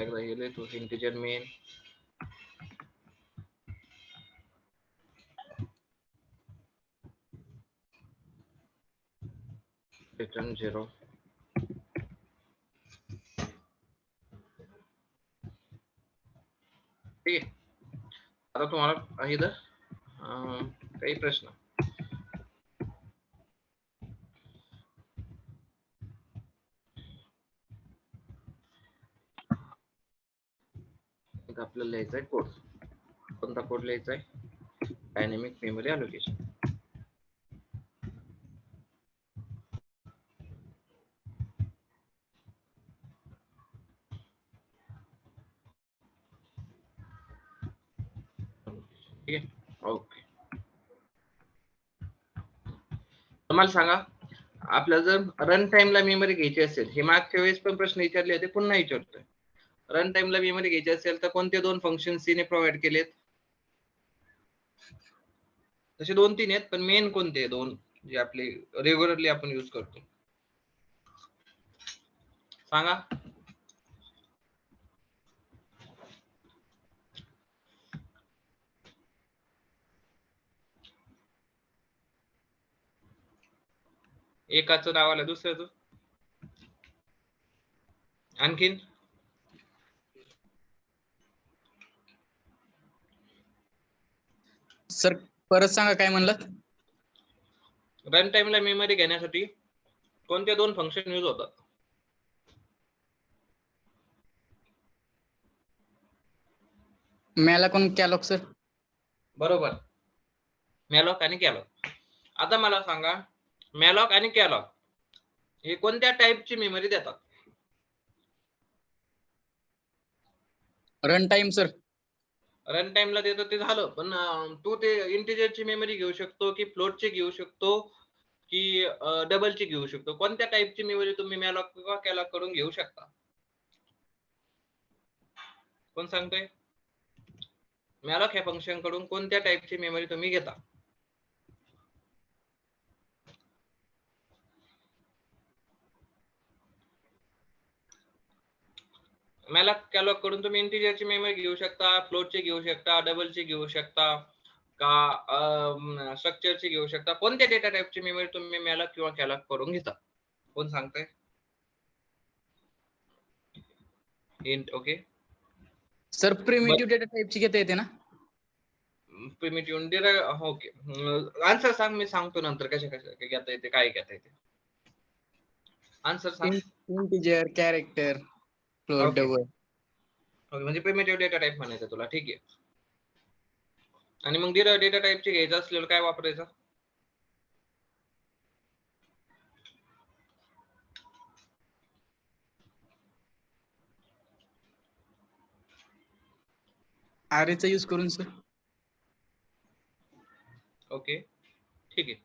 एकदा हे लिहितो इंटिजर मेन रिटर्न 0. ठीक आहे. आता तुम्हाला इथं काही प्रश्न आपल्याला लिहायचा आहे कोड. कोणता कोड लिहायचा आहे? Dynamic memory allocation. ठीक आहे. ओके. तुम्हाला सांगा, आपल्याला जर रन टाइमला मेमरी घ्यायची असेल, हे मागच्या वेळेस पण प्रश्न विचारले होते, पुन्हा विचारतोय. रन टाइमला मेमरी घ्यायची असेल तर कोणते दोन फंक्शन सी ने प्रोव्हाइड केलेत? तसे 2-3 आहेत, पण मेन कोणते दोन जे आपले रेग्युलरली आपण यूज करतो? सांगा. एकाचं नाव आलं, दुसऱ्याचं आणखीन? सर परत सांगा काय म्हणलं? रन टाइमला मेमरी घेण्यासाठी कोणते दोन फंक्शन यूज होतात? मॅलॉक आणि कॅलॉक सर. बरोबर, मॅलॉक आणि कॅलॉक. आता मला सांगा, मॅलॉक आणि कॅलॉक हे कोणत्या टाइपची मेमरी देतात? Run time sir. रन टाइमला देतो ते झालं, पण तू ते इंटिजरची मेमरी घेऊ शकतो की फ्लोटची घेऊ शकतो की डबलची घेऊ शकतो? कोणत्या टाइपची मेमरी तुम्ही मॅलॉक किंवा कॅलॉक कडून घेऊ शकता? कोण सांगतोय? मॅलॉक ह्या फंक्शन कडून कोणत्या टाइपची मेमरी तुम्ही घेता? मॅलॉक कॅलॉक कडून तुम्ही इंटिजरची मेमरी घेऊ शकता, फ्लोटची घेऊ शकता, डबलची घेऊ शकता का स्ट्रक्चरची घेऊ शकता? कोणत्या डेटा टाइपची मेमरी तुम्ही मॅलॉक किंवा कॅलॉक कडून घेता? कोण सांगताय? Int. Okay sir primitive data टाइपची घेता येते ना? प्रिमिटिव्ह. ओके, आन्सर सांग, मी सांगतो नंतर कशा कशा घेता येते, काय घेता येते. आन्सर सांग. Integer, character, float, double. Okay, म्हणजे प्रिमिटिव्ह डेटा टाइप म्हणायचं तुला. ठीक आहे. आणि मग डेटा टाइपची घ्यायचं असलेलं काय वापरायचं? आरेचा यूज करून सर. ओके, ठीक आहे.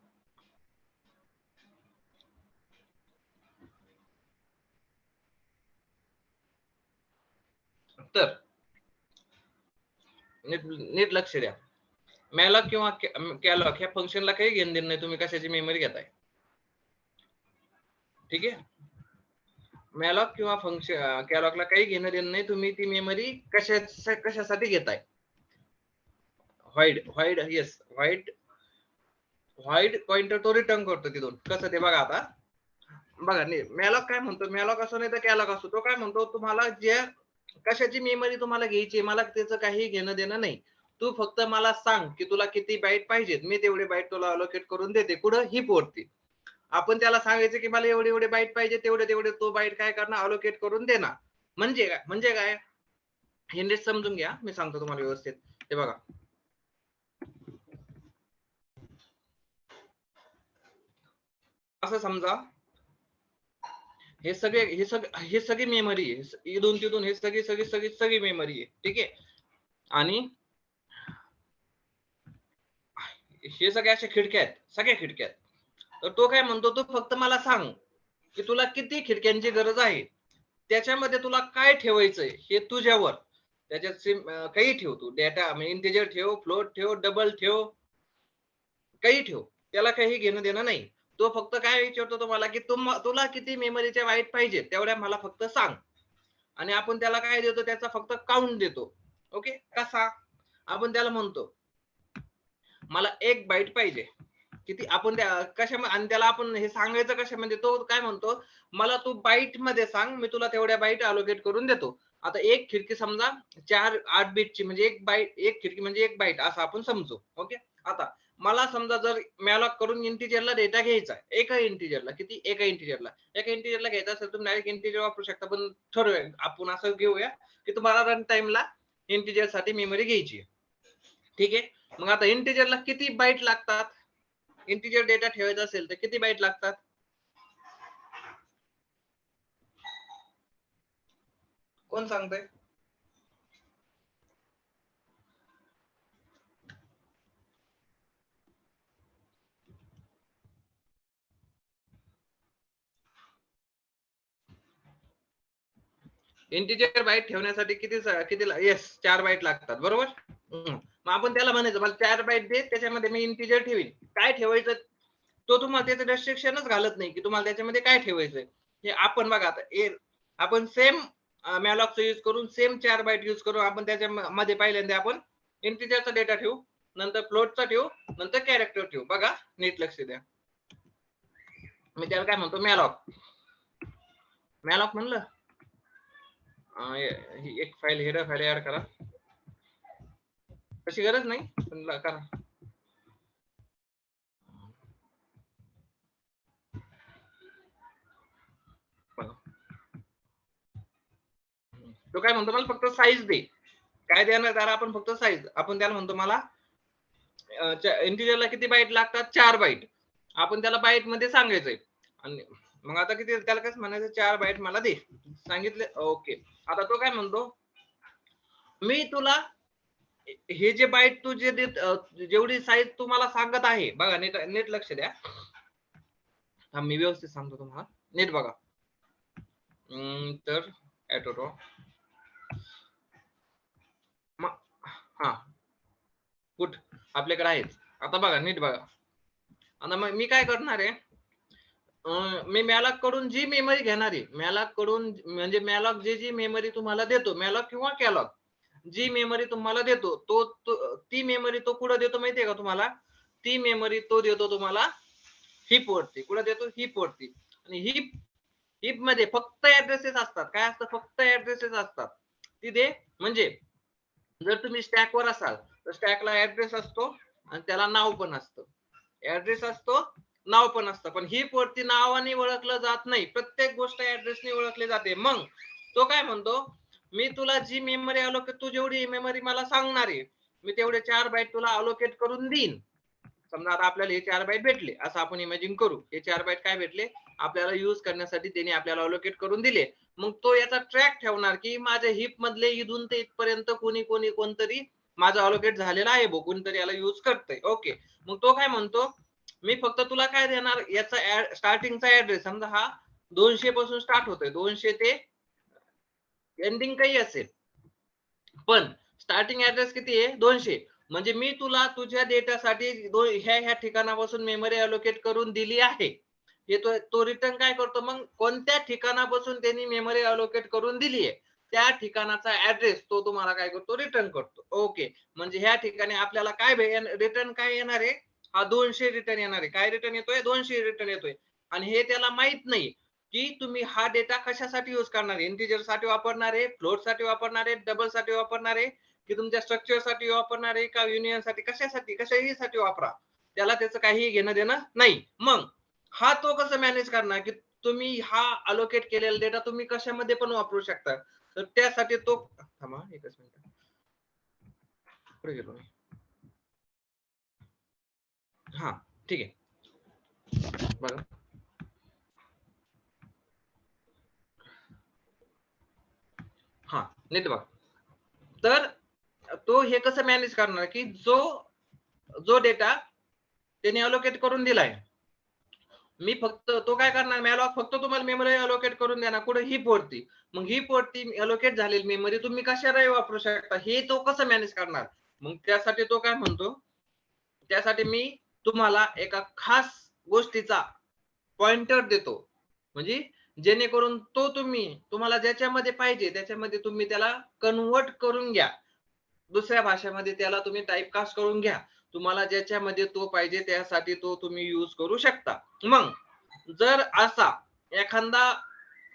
तर नीट लक्ष द्या, मॅलॉक किंवा कॅलॉक ह्या फंक्शनला काही घेणं देणं नाही तुम्ही कशाची मेमरी घेताय. ठीक आहे. मॅलॉक किंवा फंक्शन कॅलॉकला काही घेणं देणं नाही, तुम्ही ती मेमरी कशासाठी घेताय. व्हाईड येस, व्हाईड पॉइंटर तो रिटर्न करतो तिथून. कसं ते बघा. आता बघा, मॅलॉक काय म्हणतो, मॅलॉक असो नाही तर कॅलॉक असो, तो काय म्हणतो, तुम्हाला जे कशाची मेमरी तुम्हाला घ्यायची, मला त्याचं काही घेणं देणं नाही. तू फक्त मला सांग की तुला किती बाईट पाहिजेत, मी तेवढे बाईट तुला अलोकेट करून देते. कुठं? हिप वरती. आपण त्याला सांगायचं की मला एवढे एवढे बाईट पाहिजे, तेवढे तो बाईट काय करणार, अलोकेट करून देणार. म्हणजे काय हे नीट समजून घ्या, मी सांगतो तुम्हाला व्यवस्थित. ते बघा, असं समजा हे सगळी मेमरी आहे, इथून तिथून हे सगळी मेमरी आहे. ठीक आहे. आणि हे सगळ्या अशा खिडक्या आहेत, सगळ्या खिडक्या आहेत. तर तो काय म्हणतो, तो फक्त मला सांग की तुला किती खिडक्यांची गरज आहे, त्याच्यामध्ये तुला काय ठेवायचंय हे तुझ्यावर. त्याच्यात काही ठेव, तू डेटा म्हणजे इंटिजर ठेव, फ्लोट ठेव, डबल ठेव, काही ठेव, त्याला काही घेणं देणं नाही. तो फक्त काय विचारतो तुम्हाला की तुला किती मेमरीच्या बाईट पाहिजे तेवढ्या मला फक्त सांग. आणि आपण त्याला काय देतो, त्याचा फक्त काउंट देतो. ओके, कसा आपण त्याला म्हणतो मला 1 बाईट पाहिजे, किती आपण त्या कशामध्ये, आणि त्याला आपण हे सांगायचं कशामध्ये, तो काय म्हणतो मला तू बाईट मध्ये सांग, मी तुला तेवढ्या बाईट अलोकेट करून देतो. आता एक खिडकी समजा 8 बिटची, म्हणजे एक खिडकी म्हणजे 1 बाईट असं आपण समजू. ओके, आता मला समजा जर मॅलॉक करून इंटिजरला डेटा घ्यायचा आहे, एका इंटिजरला घ्यायचा असेल तुम्ही डायरेक्ट इंटिजर वापरू शकता, पण ठरवूया आपण असं घेऊया की तुम्हाला रन टाइमला इंटिजर साठी मेमरी घ्यायची. ठीक आहे, मग आता इंटिजरला किती बाईट लागतात, इंटिजर डेटा ठेवायचा असेल तर किती बाईट लागतात? कोण सांगतंय? इंटिजर बाईट ठेवण्यासाठी किती येस 4 बाईट लागतात, बरोबर. मग आपण त्याला म्हणायचं मला 4 बाईट दे, त्याच्यामध्ये मी इंटिजर ठेवीन. काय ठेवायचं तो तुम्हाला त्याचं रेस्ट्रिक्शनच घालत नाही की तुम्हाला त्याच्यामध्ये काय ठेवायचंय. हे आपण बघा आता आपण सेम मॅलॉकचा यूज करून सेम 4 बाईट यूज करून आपण त्याच्यामध्ये पहिल्यांदा आपण इंटिजरचा डेटा ठेवू, नंतर फ्लोटचा ठेवू, नंतर कॅरेक्टर ठेवू. बघा नीट लक्ष द्या. मी त्याला काय म्हणतो, मॅलॉक म्हणलं. ही एक फाईल हेडर फाईल ऍड करा, तशी गरज नाही पण करा. तो काय म्हणतो मला फक्त साईज दे. काय देणार त्याला आपण, फक्त साईज. आपण त्याला म्हणतो मला इंटिजरला किती बाईट लागतात, 4 बाईट. आपण त्याला बाईट मध्ये सांगायचंय. आणि मग आता किती त्याला कसं म्हणायचं, 4 बाईट मला दे, सांगितले. ओके, आता तो काय म्हणतो, मी तुला हे जे बाईट तू जे जेवढी साईज तुम्हाला सांगत आहे, बघा नीट लक्ष द्या. मी व्यवस्थित सांगतो तुम्हाला, नीट बघा. तर ऍटोटो हा गुड आपल्याकडे आहेत. आता बघा नीट बघा. आता मग मी काय करणार आहे, मी मॅलॉक कडून जी मेमरी घेणार आहे, मॅलॉक कडून म्हणजे मॅलॉक जी मेमरी तुम्हाला देतो, मॅलॉक किंवा कॅलॉक जी मेमरी तुम्हाला देतो, ती मेमरी तो कुठं देतो माहितीये का तुम्हाला? ती मेमरी तो देतो तुम्हाला हिप वरती. कुठं देतो? हिप वरती. आणि हिप मध्ये फक्त ऍड्रेसेस असतात. काय असतं? फक्त ऍड्रेसेस असतात तिथे. म्हणजे जर तुम्ही स्टॅक वर असाल तर स्टॅकला ऍड्रेस असतो आणि त्याला नाव पण असतं. ऍड्रेस असतो, नाव पण असतं, पण हिप वरती नावाने ओळखलं जात नाही. प्रत्येक गोष्ट ऍड्रेसने ओळखली जाते. मग तो काय म्हणतो, मी तुला जी मेमरी अलोकेट, तू जेवढी मेमरी मला सांगणार आहे, मी तेवढे 4 बाईट तुला अलोकेट करून देईन. समजा आता आपल्याला हे 4 बाईट भेटले, असं आपण इमॅजिन करू. हे 4 बाईट काय भेटले आपल्याला यूज करण्यासाठी, त्यांनी आपल्याला अलोकेट करून दिले. मग तो याचा ट्रॅक ठेवणार की माझ्या हिप मधले इथून ते इथपर्यंत कोणतरी माझं अलोकेट झालेलं आहे, कोणतरी याला यूज करतंय. ओके, मग तो काय म्हणतो, मी फक्त तुला काय देणार, याचा स्टार्टिंगचा ऍड्रेस समजा हा 200 पासून स्टार्ट होतोय, 200 ते एंडिंग काही असेल, पण स्टार्टिंग ऍड्रेस किती आहे? 200. म्हणजे मी तुला तुझ्या डेटासाठी ह्या ठिकाणापासून मेमरी अलोकेट करून दिली आहे. हे तो रिटर्न काय करतो, मग कोणत्या ठिकाणापासून त्यांनी मेमरी अलोकेट करून दिली आहे त्या ठिकाणाचा ऍड्रेस तो तुम्हाला काय करतो, रिटर्न करतो. ओके, म्हणजे ह्या ठिकाणी आपल्याला काय रिटर्न काय येणार आहे, हा 200 रिटर्न येणार आहे. काय रिटर्न येतोय? 200 रिटर्न येतोय. आणि हे त्याला माहित नाही की तुम्ही हा डेटा कशासाठी यूज करणार आहे. इंटिजर साठी वापरणार आहे, फ्लोट साठी वापरणार आहे, डबल साठी वापरणार आहे, की तुमच्या स्ट्रक्चर साठी वापरणार आहे, का युनियन साठी, कशाही साठी वापरा, त्याला त्याचं काही घेणं देणं नाही. मग हा तो कसं मॅनेज करणार की तुम्ही हा अलोकेट केलेला डेटा तुम्ही कशामध्ये पण वापरू शकता. तर त्यासाठी तो थांबा एकच मिनिट, पुढे गेलो मी. हा ठीक आहे, बघा हा नीट बघा. तर तो हे कसं मॅनेज करणार की जो डेटा त्याने अलोकेट करून दिलाय, मी फक्त तो काय करणार, मॅलॉक फक्त तुम्हाला मेमरी अलोकेट करून देणार कुठे, हिप वरती. मग हिप वरती अलोकेट झालेली मेमरी तुम्ही कशालाही वापरू शकता. हे तो कसं मॅनेज करणार, मग त्यासाठी तो काय म्हणतो, त्यासाठी मी तुम्हाला एका खास गोष्टीचा पॉइंटर देतो. म्हणजे जेणेकरून तो तुम्हाला ज्याच्यामध्ये पाहिजे त्याच्यामध्ये तुम्ही त्याला कन्वर्ट करून घ्या, दुसऱ्या भाषेमध्ये त्याला तुम्ही टाइपकास्ट करून घ्या, तुम्हाला ज्याच्यामध्ये तो पाहिजे त्यासाठी तो तुम्ही यूज करू शकता. मग जर असा एखादा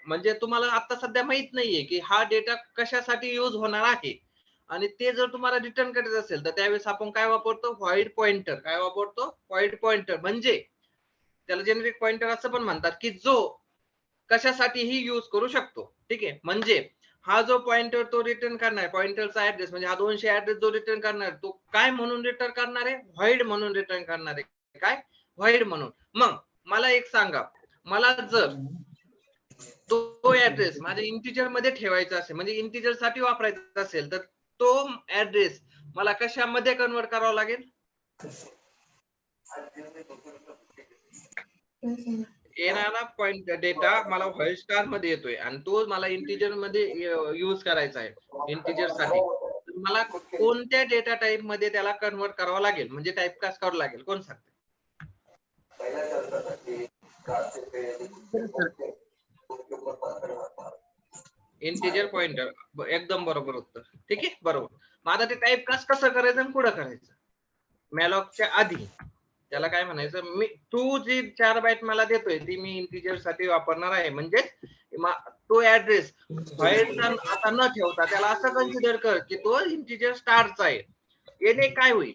म्हणजे तुम्हाला आता सध्या माहित नाहीये की हा डेटा कशासाठी यूज होणार आहे आणि ते जर तुम्हाला रिटर्न करायचं असेल तर त्यावेळेस आपण काय वापरतो, व्हॉइड पॉइंटर. काय वापरतो? Void pointer. म्हणजे त्याला जेनेरिक पॉइंटर असं पण म्हणतात की जो कशासाठीही यूज करू शकतो. ठीक आहे. म्हणजे हा जो पॉइंटर तो रिटर्न करणार, पॉइंटरचा ऍड्रेस म्हणजे हा 200 ऍड्रेस जो रिटर्न करणार तो काय म्हणून रिटर्न करणार आहे? व्हॉइड म्हणून रिटर्न करणार आहे. काय? व्हॉइड म्हणून. मग मला एक सांगा, मला जर तो ऍड्रेस माझ्या इंटिजर मध्ये ठेवायचा असेल म्हणजे इंटिजर साठी वापरायचा असेल तर तो ऍड्रेस मला कशामध्ये कन्वर्ट करावा लागेल? येणारा पॉइंट डेटा मला व्हॉइड स्टार मध्ये येतोय आणि तो मला इंटिजर मध्ये यूज करायचा आहे इंटिजर साठी. मला कोणत्या डेटा टाइप मध्ये त्याला कन्वर्ट करावं लागेल म्हणजे टाइपकास्ट करावं लागेल? कोण सांगते? Integer pointer. एकदम बरोबर उत्तर. ठीक आहे, बरोबर. मग आता ते टाइपकास्ट कसं करायचं आणि पुढे करायचं? मॅलॉकच्या आधी त्याला काय म्हणायचं, मी तू जी 4 बाईट मला देतोय ती मी इंटिजर साठी वापरणार आहे. म्हणजे तो ऍड्रेस व्हॉइडचा आता न ठेवता त्याला असं कन्सिडर कर की तो इंटिजर स्टारचा आहे. याने काय होईल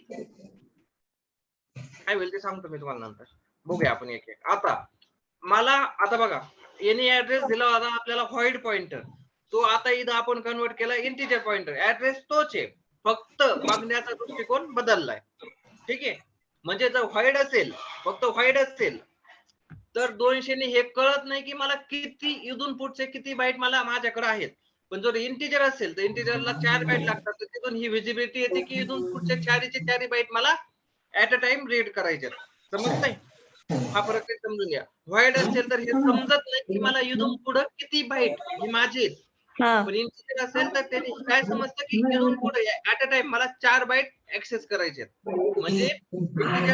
ते सांगतो मी तुम्हाला नंतर. बघूया आपण एक एक. आता बघा, याने ऍड्रेस दिला होता आपल्याला व्हॉइड पॉइंटर. तो आता इथं आपण कन्वर्ट केला इंटिजर पॉइंटर. ऍड्रेस तोच आहे, फक्त बघण्याचा दृष्टिकोन बदललाय. ठीक आहे. म्हणजे जर व्हॉइड असेल, फक्त व्हॉइड असेल तर 200 ने हे कळत नाही की मला किती इथून पुढचे किती बाईट मला माझ्याकडे आहेत. पण जर इंटिजर असेल तर इंटिजरला 4 बाईट लागतात, तर तिथून ही विजिबिलिटी येते की इथून पुढचे 4 बाईट मला ऍट अ टाइम रीड करायचे. समजतंय? हा फरक समजून घ्या. व्हॉइड असेल तर हे समजत नाही की मला इथून पुढे किती बाईट हे माझे. पण इंटिजर असेल तर त्याने काय समजतं की इथून पुढे ऍट अ टाइम मला 4 बाईट ऍक्सेस करायचे. म्हणजे इंटिजर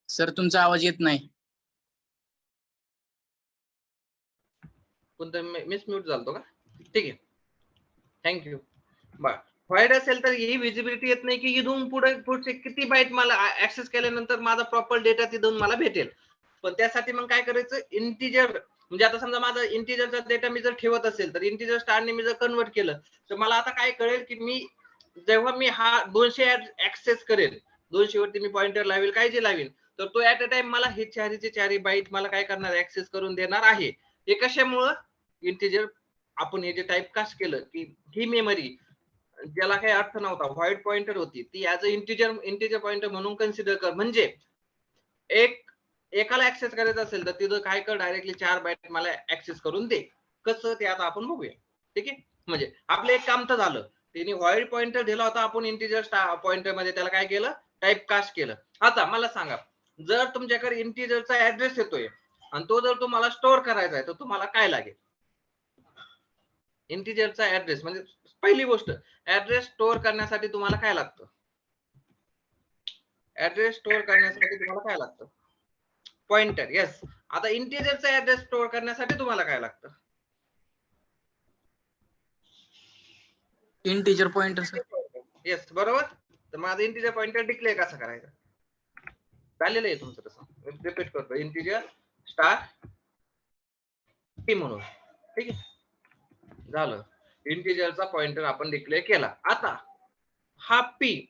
सर तुमचा आवाज येत नाही. कोणतं मिस म्यूट झालतो का? ठीक आहे, थँक्यू. बर, व्हॉइड असेल तर ही विजिबिलिटी येत नाही की इथून पुढचे किती बाईट मला ऍक्सेस केल्यानंतर माझा प्रॉपर डेटा तिथून मला भेटेल. पण त्यासाठी मग काय करायचं, इंटिजर म्हणजे आता समजा माझा इंटिजरचा डेटा मी जर ठेवत असेल तर इंटिजर स्टारने मी जर कन्वर्ट केलं तर मला आता काय कळेल की मी जेव्हा मी हा 200 ऍक्सेस करेल, 200 वरती मी पॉइंटर लावेल, काय जे लावेल, तर तो ऍट अ टाइम मला हे चारी बाईट मला काय करणार, ऍक्सेस करून देणार आहे. हे कशामुळं? इंटिजर आपण हे जे टाइपकास्ट केलं की ही मेमरी ज्याला काही अर्थ नव्हता, व्हॉइड पॉइंटर होती, ती ऍज अ इंटिजर पॉइंटर म्हणून कन्सिडर कर. म्हणजे एकाला ऍक्सेस करायचं असेल तर तिथं काय कर, डायरेक्टली 4 बाईट मला ऍक्सेस करून दे. कसं ते आता आपण बघूया. ठीक आहे. म्हणजे आपलं एक काम तर झालं, त्यांनी व्हॉइड पॉइंटर दिला होता, आपण इंटिजर पॉइंटर मध्ये त्याला काय केलं, टाइपकास्ट केलं. आता मला सांगा, जर तुमच्याकडे इंटिजरचा ऍड्रेस येतोय आणि तो जर तुम्हाला स्टोअर करायचा आहे तर तुम्हाला काय लागेल? इंटिजरचा ऍड्रेस म्हणजे पहिली गोष्ट, ऍड्रेस स्टोअर करण्यासाठी तुम्हाला काय लागतं? ऍड्रेस स्टोअर करण्यासाठी तुम्हाला काय लागतं? पॉइंटर. येस. आता इंटिजरचा ऍड्रेस स्टोअर करण्यासाठी तुम्हाला काय लागतं? Integer pointer sir. येस, बरोबर. तर माझा इंटिजर पॉइंटर डिक्लेअर कसा करायचा? झालेलं आहे तुमचं तसं. रिपीट करतो, इंटिजर स्टार पी म्हणून. ठीक आहे, झालं. इंटिजरचा पॉइंटर आपण डिक्लेअर केला. आता हा पी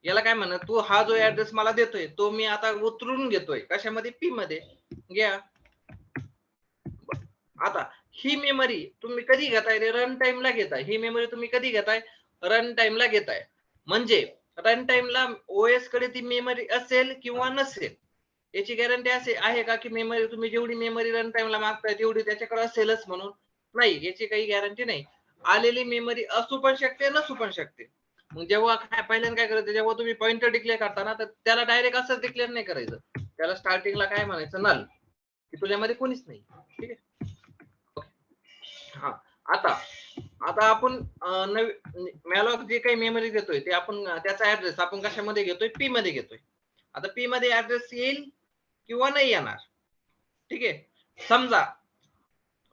याला काय म्हणत, तू हा जो ऍड्रेस मला देतोय तो मी आता उतरून घेतोय कशामध्ये, पी मध्ये घ्या. आता ही मेमरी तुम्ही कधी घेताय? रन टाइमला घेताय. ही मेमरी तुम्ही कधी घेताय? रन टाइमला घेताय. म्हणजे रन टाइमला ओएस कडे ती मेमरी असेल किंवा नसेल याची गॅरंटी असे आहे का की मेमरी तुम्ही जेवढी मेमरी रन टाइमला मागताय तेवढी त्याच्याकडे असेलच म्हणून? नाही, याची काही गॅरंटी नाही. आलेली मेमरी असू पण शकते, नसू पण शकते. मग जेव्हा पहिल्यांदा काय करायचं, जेव्हा तुम्ही पॉइंटर डिक्लेअर करता ना तर त्याला डायरेक्ट असं डिक्लेअर नाही करायचं. त्याला स्टार्टिंगला काय म्हणायचं, नल, की तुझ्यामध्ये कोणीच नाही. ठीक आहे. हा, आता आता आपण मॅलॉक जे काही मेमरी देतोय ते आपण त्याचा ऍड्रेस आपण कशामध्ये घेतोय, पी मध्ये घेतोय. आता पी मध्ये ऍड्रेस येईल किंवा नाही येणार. ठीक आहे. समजा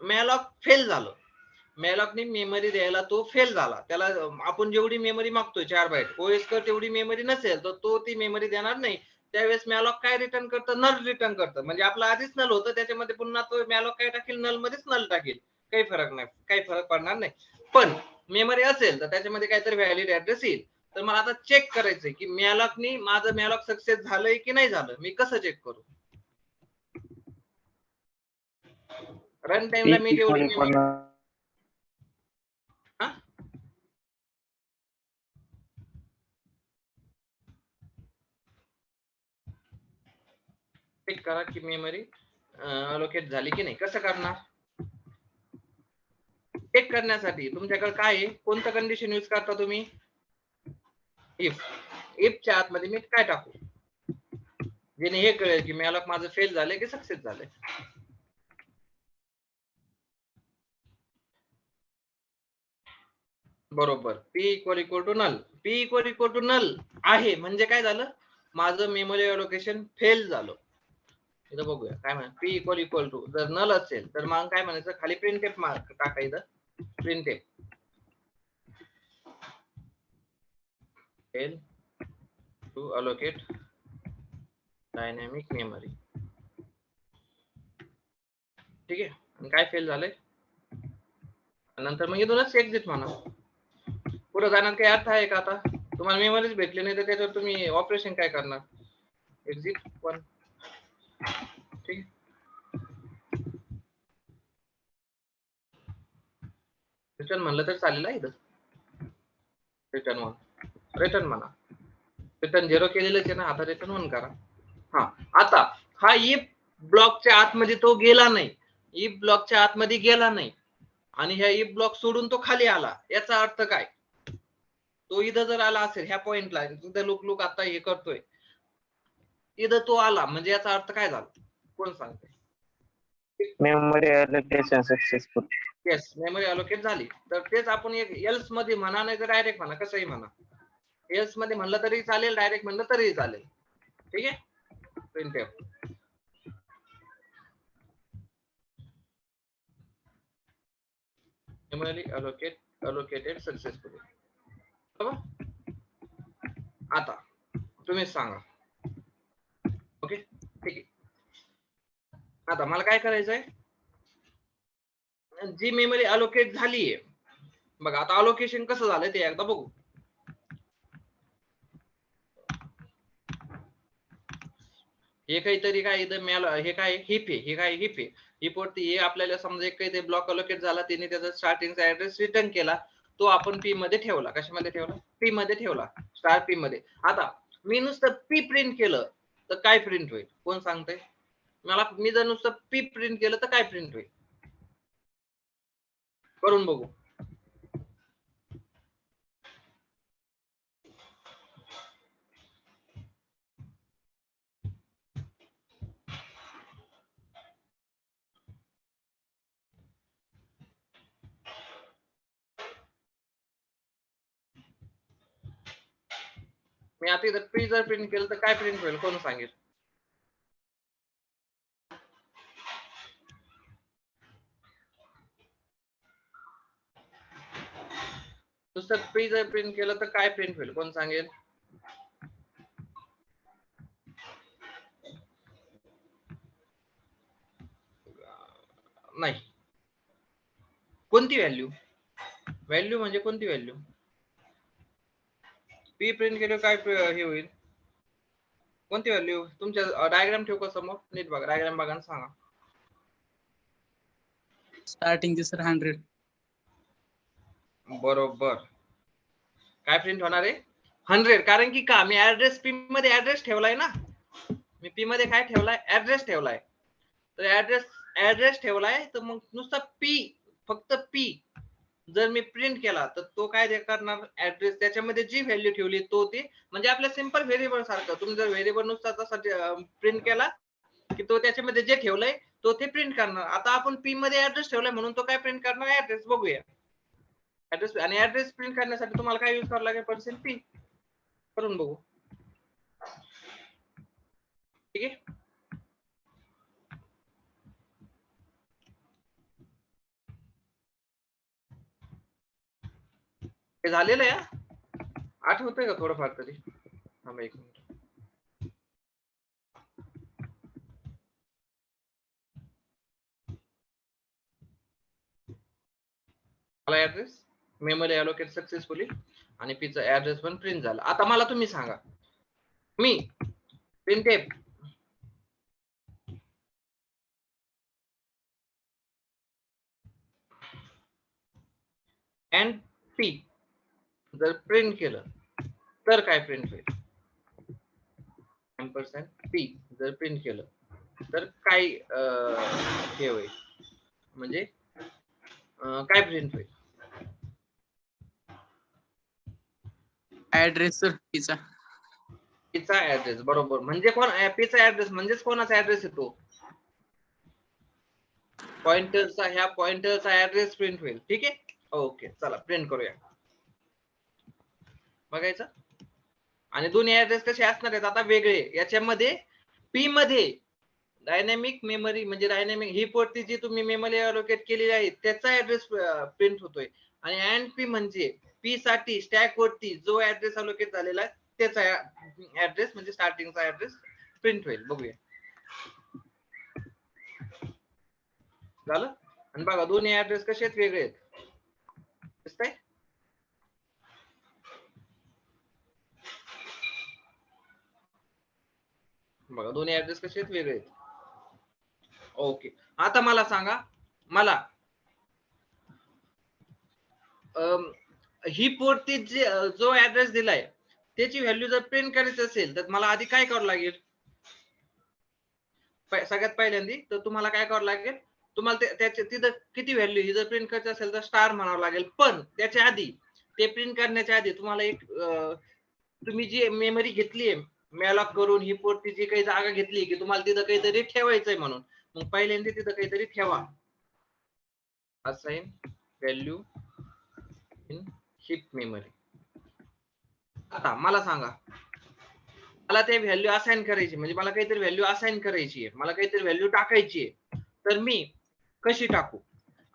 मॅलॉक फेल झालं, मॅलॉकने मेमरी द्यायला तो फेल झाला, त्याला आपण जेवढी मेमरी मागतोय 4 बाईट ओएस कर तेवढी मेमरी नसेल तर तो ती मेमरी देणार नाही. त्यावेळेस मॅलॉक काय रिटर्न करतं, नल रिटर्न करतं. म्हणजे आपला आधीच नल होतं त्याच्यामध्ये पुन्हा तो मॅलॉक काय टाकेल, नल मध्येच नल टाकेल. काही फरक नाही, काही फरक पडणार नाही. पण मेमरी असेल तर त्याच्यामध्ये काहीतरी व्हॅलिड ऍड्रेस येईल. तर मला आता चेक करायचंय की मॅलॉकनी माझं मॅलॉक सक्सेस झालंय की नाही झालं, मी कसं चेक करू. रन टाइमला मी जेवढी चेक करा की मेमरी अलोकेट झाली की नाही. कसं करणार, चेक करण्यासाठी तुमच्याकडे काय आहे, कोणतं कंडिशन यूज करता तुम्ही, इफ. इफच्या आतमध्ये मी काय टाकू जेणे हे कळेल की मॅलॉक माझं फेल झालंय की सक्सेस झालंय. बरोबर, P equal to null. P equal to null आहे म्हणजे काय झालं, माझं मेमरी अलोकेशन फेल झालं. इथं बघूया काय म्हणा, पी इक्वल टू जर नल असेल तर मग काय म्हणायचं, खाली प्रिंटफ मार्क टाका, इथं printf fail to allocate dynamic memory. ठीक आहे. आणि काय फेल झालंय, नंतर मग इथूनच एक्झिट म्हणा. पुढे जाण्यात काही अर्थ आहे का, आता तुम्हाला मेमरीज भेटली नाही तर त्याच्यावर तुम्ही ऑपरेशन काय करणार, एक्झिट 1. ठीक आहे. रिटर्न म्हणलं तर चालेल आहे, इथं रिटर्न 1 रिटर्न म्हणा. रिटर्न 0 केलेलंच आहे ना, आता रिटर्न 1 करा. हा, आता हा इफ ब्लॉकच्या आतमध्ये तो गेला नाही, इफ ब्लॉकच्या आतमध्ये गेला नाही आणि ह्या इफ ब्लॉक सोडून तो खाली आला, याचा अर्थ काय, तो इथं जर आला असेल ह्या पॉइंटला, इथं लुक आता हे करतोय, इथं तो आला म्हणजे याचा अर्थ काय झाला, कोण सांगते. Memory allocation successful. Yes, memory allocate झाली. तर तेच आपण एक एल्स मध्ये म्हणा, नाही तर डायरेक्ट म्हणा, कसंही म्हणा. एल्स मध्ये म्हणलं तरी चालेल, डायरेक्ट म्हणलं तरी चालेल. ठीक आहे. Printf memory allocated successfully. बरोबर. आता तुम्ही सांगा. ओके, ठीक आहे. आता मला काय करायचंय, जी मेमरी अलोकेट झालीये बघा, आता अलोकेशन कसं झालंय ते एकदा बघू. हे काहीतरी काय इथं हे काय हिप आहे, हे काय हिप आहे, हिप वरती हे आपल्याला समजा एक काही ते ब्लॉक अलोकेट झाला, त्याने त्याचा स्टार्टिंगचा ऍड्रेस रिटर्न केला, तो आपण पी मध्ये ठेवला. कशामध्ये ठेवला, पी मध्ये ठेवला, स्टार पी मध्ये. आता मी नुसतं पी प्रिंट केलं तर काय प्रिंट होईल, कोण सांगतंय मला. मी जर नुसतं पी प्रिंट केलं तर काय प्रिंट होईल, करून बघू. मी आता इथं पी जर प्रिंट केलं तर काय प्रिंट होईल, कोण सांगेल. नुसतं पी जर प्रिंट केलं तर काय प्रिंट होईल, कोण सांगेल. नाही, कोणती व्हॅल्यू, व्हॅल्यू म्हणजे कोणती व्हॅल्यू, पी प्रिंट केलं काय हे होईल, कोणती व्हॅल्यू. तुमच्या डायग्राम ठेवू का समोर, नीट बघा डायग्राम, बघा आणि सांगा. Starting sir 100. बरोबर, काय प्रिंट होणार आहे, 100. कारण की का, मी ऍड्रेस पी मध्ये ऍड्रेस ठेवलाय ना, मी पी मध्ये काय ठेवलाय, ऍड्रेस ठेवलाय. तर ऍड्रेस ठेवलाय, तर मग नुसता पी, फक्त पी जर मी प्रिंट केला तर तो काय करणार, ऍड्रेस त्याच्यामध्ये जी व्हॅल्यू ठेवली तो ती, म्हणजे आपल्या सिंपल व्हेरिएबल सारखं. तुम्ही जर व्हेरिएबल नुसता तसा प्रिंट केला की तो त्याच्यामध्ये जे ठेवलंय तो ते प्रिंट करणार. आता आपण पी मध्ये ऍड्रेस ठेवलाय म्हणून तो काय प्रिंट करणार, ऍड्रेस. बघूया ऍड्रेस. आणि ऍड्रेस प्रिंट करण्यासाठी तुम्हाला काय यूज करावं लागेल, %p करून बघू. ठीक आहे. हे झालेलं आहे. आठवतंय का थोडंफार तरी? थांबा एक मिनिट. मला ऍड्रेस मेमरी अलोकेट सक्सेसफुली आणि पीचा ऍड्रेस पण प्रिंट झाला. आता मला तुम्ही सांगा, मी printf and p जर प्रिंट केलं तर काय प्रिंट होईल, %p जर प्रिंट केलं तर काय हे होईल, म्हणजे काय प्रिंट होईल? ऍड्रेस सर पीचा. पीचा ऍड्रेस. बरोबर. म्हणजे कोण पीचा ऍड्रेस म्हणजेच कोणाचा ऍड्रेस येतो, पॉइंटरचा. ह्या पॉइंटरचा ऍड्रेस प्रिंट होईल. ठीक आहे. ओके, चला प्रिंट करूया. बघायचं. आणि दोन्ही ऍड्रेस कसे असणार आहेत आता, वेगळे. याच्यामध्ये पी मध्ये डायनॅमिक मेमरी म्हणजे डायनॅमिक हीप वरती जी तुम्ही मेमरी अलोकेट केलेली आहे त्याचा ऍड्रेस प्रिंट होतोय. आणि अँड पी म्हणजे पी साठी स्टॅक वरती जो ऍड्रेस अलोकेट झालेला आहे त्याचा ऍड्रेस म्हणजे स्टार्टिंगचा ऍड्रेस प्रिंट होईल. बघूया. झालं. आणि बघा दोन्ही ऍड्रेस कसे आहेत, वेगळे आहेत. दिसतंय? बघा दोन्ही ऍड्रेस कसे आहेत, वेगळे आहेत. ओके. आता मला सांगा, मला हीप वरती जो ऍड्रेस दिलाय त्याची व्हॅल्यू जर प्रिंट करायची असेल तर मला आधी काय करावं लागेल, सगळ्यात पहिल्यांदा तर तुम्हाला काय करावं लागेल, तुम्हाला त्याच्या तिथं किती व्हॅल्यू ही जर प्रिंट करायची असेल तर स्टार म्हणावं लागेल. पण त्याच्या आधी, ते प्रिंट करण्याच्या आधी तुम्हाला एक तुम्ही जी मेमरी घेतलीये मॅलॉक करून हीप वरती जी काही जागा घेतली की तुम्हाला तिथं काहीतरी ठेवायचंय म्हणून, मग पहिल्यांदा तिथं काहीतरी ठेवा. Assign value in heap memory. आता मला सांगा, मला ते व्हॅल्यू असाइन करायची, म्हणजे मला काहीतरी व्हॅल्यू असाइन करायची आहे, मला काहीतरी व्हॅल्यू टाकायची आहे, तर मी कशी टाकू?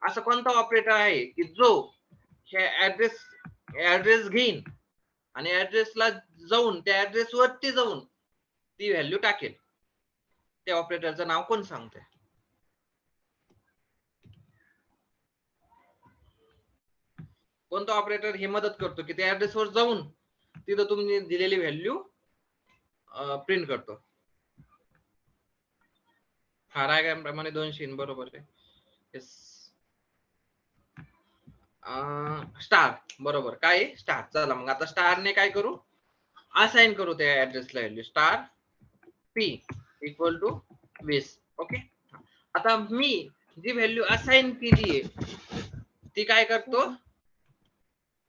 असं कोणता ऑपरेटर आहे की जो हे ऍड्रेस घेईन आणि ऍड्रेसला जाऊन त्या ऍड्रेस वरती जाऊन ती व्हॅल्यू टाकेल? त्या ऑपरेटरचं नाव कोण सांगतंय? कोणता ऑपरेटर हे मदत करतो की त्या ऍड्रेस वर जाऊन तिथं तुम्ही दिलेली व्हॅल्यू प्रिंट करतो? हा, डायग्राम प्रमाणे 200 बरोबर आहे. येस. स्टार. बरोबर. काय स्टार. चला मग आता स्टारने काय करू, असाइन करू त्या ऍड्रेसला value star p equal to 20. Okay. आता मी जी व्हॅल्यू असाइन केली आहे ती काय करतो,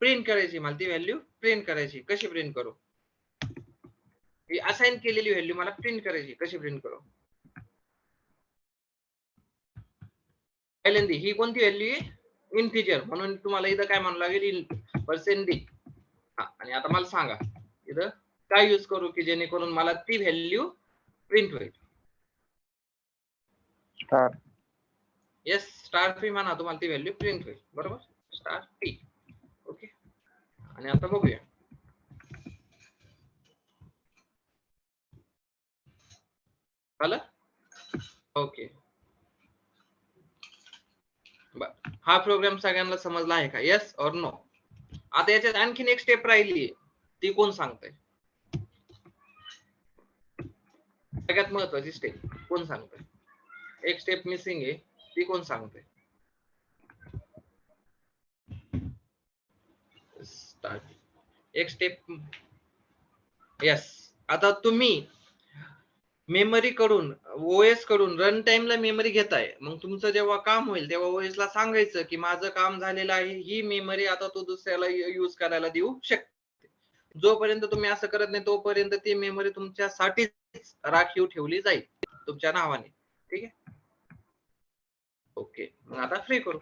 प्रिंट करायची. मला ती व्हॅल्यू प्रिंट करायची. कशी प्रिंट करू, ही असाइन केलेली व्हॅल्यू मला प्रिंट करायची. कशी प्रिंट करू? पहिल्यांदा ही कोणती व्हॅल्यू आहे, इंटिजर, म्हणून तुम्हाला इथं काय म्हणावं लागेल, %d. आणि आता मला सांगा इथं काय यूज करू की जेणेकरून मला ती व्हॅल्यू प्रिंट होईल? स्टार. येस, स्टार पी म्हणा, तुम्हाला ती व्हॅल्यू प्रिंट होईल. बरोबर. Star P. ओके. आणि आता बघूया. झालं? ओके. हा प्रोग्राम सगळ्यांना समजला आहे का? येस और नो? आता याच्यात आणखीन एक स्टेप राहिली, ती कोण सांगतंय? सगळ्यात महत्वाची स्टेप कोण सांगतंय? एक स्टेप मिसिंग आहे, ती कोण सांगतंय? एक स्टेप. येस. आता तुम्ही मेमरी कडून, ओएस कडून रन टाइमला मेमरी घेताय, मग तुमचं जेव्हा काम होईल तेव्हा ओएस ला सांगायचं की माझं काम झालेलं आहे, ही मेमरी आता तो दुसऱ्याला यूज करायला देऊ शकते. जोपर्यंत तुम्ही असं करत नाही तोपर्यंत ती मेमरी तुमच्यासाठीच राखीव ठेवली जाईल तुमच्या नावाने. ठीक आहे. ओके, मग आता फ्री करू.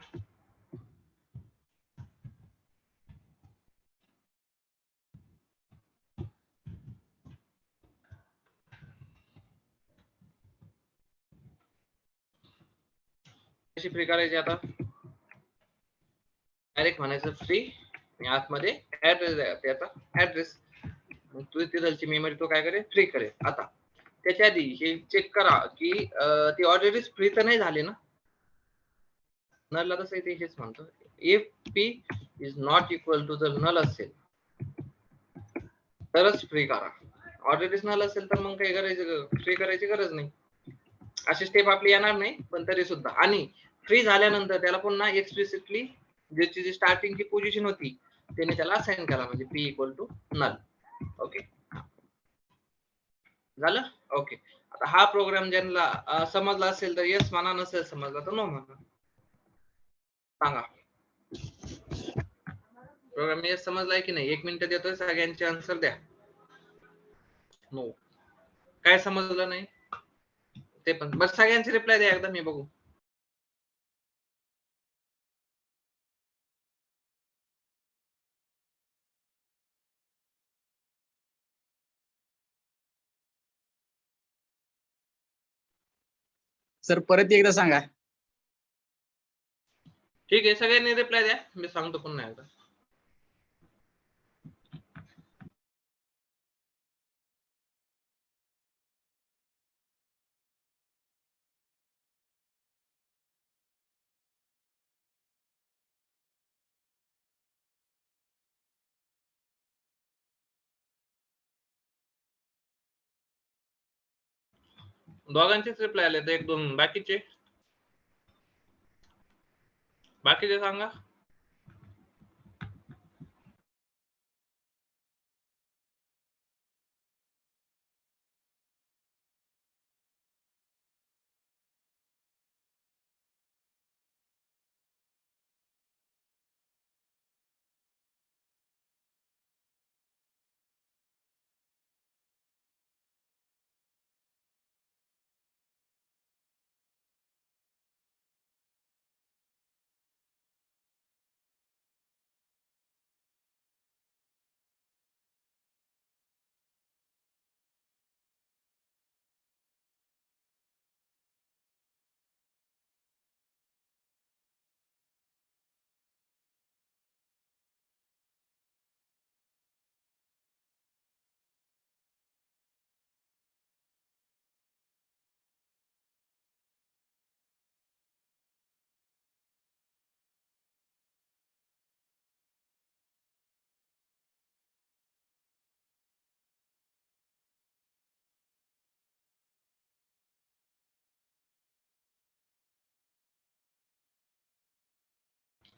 कशी फ्री करायची आता? डायरेक्ट म्हणायचं फ्री आणि आतमध्ये ऍड्रेस आहे त्याचा ऍड्रेस. मग तू तिथलची मेमरी तो काय करेल? फ्री करेल. आता त्याच्या आधी हे चेक करा की ती ऑलरेडी फ्री तर नाही झाली ना. नलला तसं इथे हेच म्हणतो, if P is not equal to जर नल असेल तरच फ्री करा. ऑलरेडी नल असेल तर मग काही करायचं, फ्री करायची गरज नाही. अशी स्टेप आपली येणार नाही, पण तरी सुद्धा. आणि फ्री झाल्यानंतर त्याला पुन्हा एक्सप्लिसिटली ज्याची जी स्टार्टिंगची पोझिशन होती त्याने त्याला असाइन करा, म्हणजे P equal to null. Okay, झालं. ओके, आता हा प्रोग्राम ज्यांना समजला असेल तर येस म्हणा, नसेल समजला तर नो म्हणा. सांगा प्रोग्राम येस समजलाय की नाही? 1 मिनिट देतोय, सगळ्यांचे आन्सर द्या. नो. काय समजलं नाही ते पण बस सगळ्यांचे रिप्लाय द्या एकदा, मी बघू. सर परत एकदा सांगा. ठीक आहे, सगळ्यांनी रिप्लाय द्या, मी सांगतो पुन्हा एकदा. दोघांचेच रिप्लाय आले तर 1-2 बाकीचे सांगा.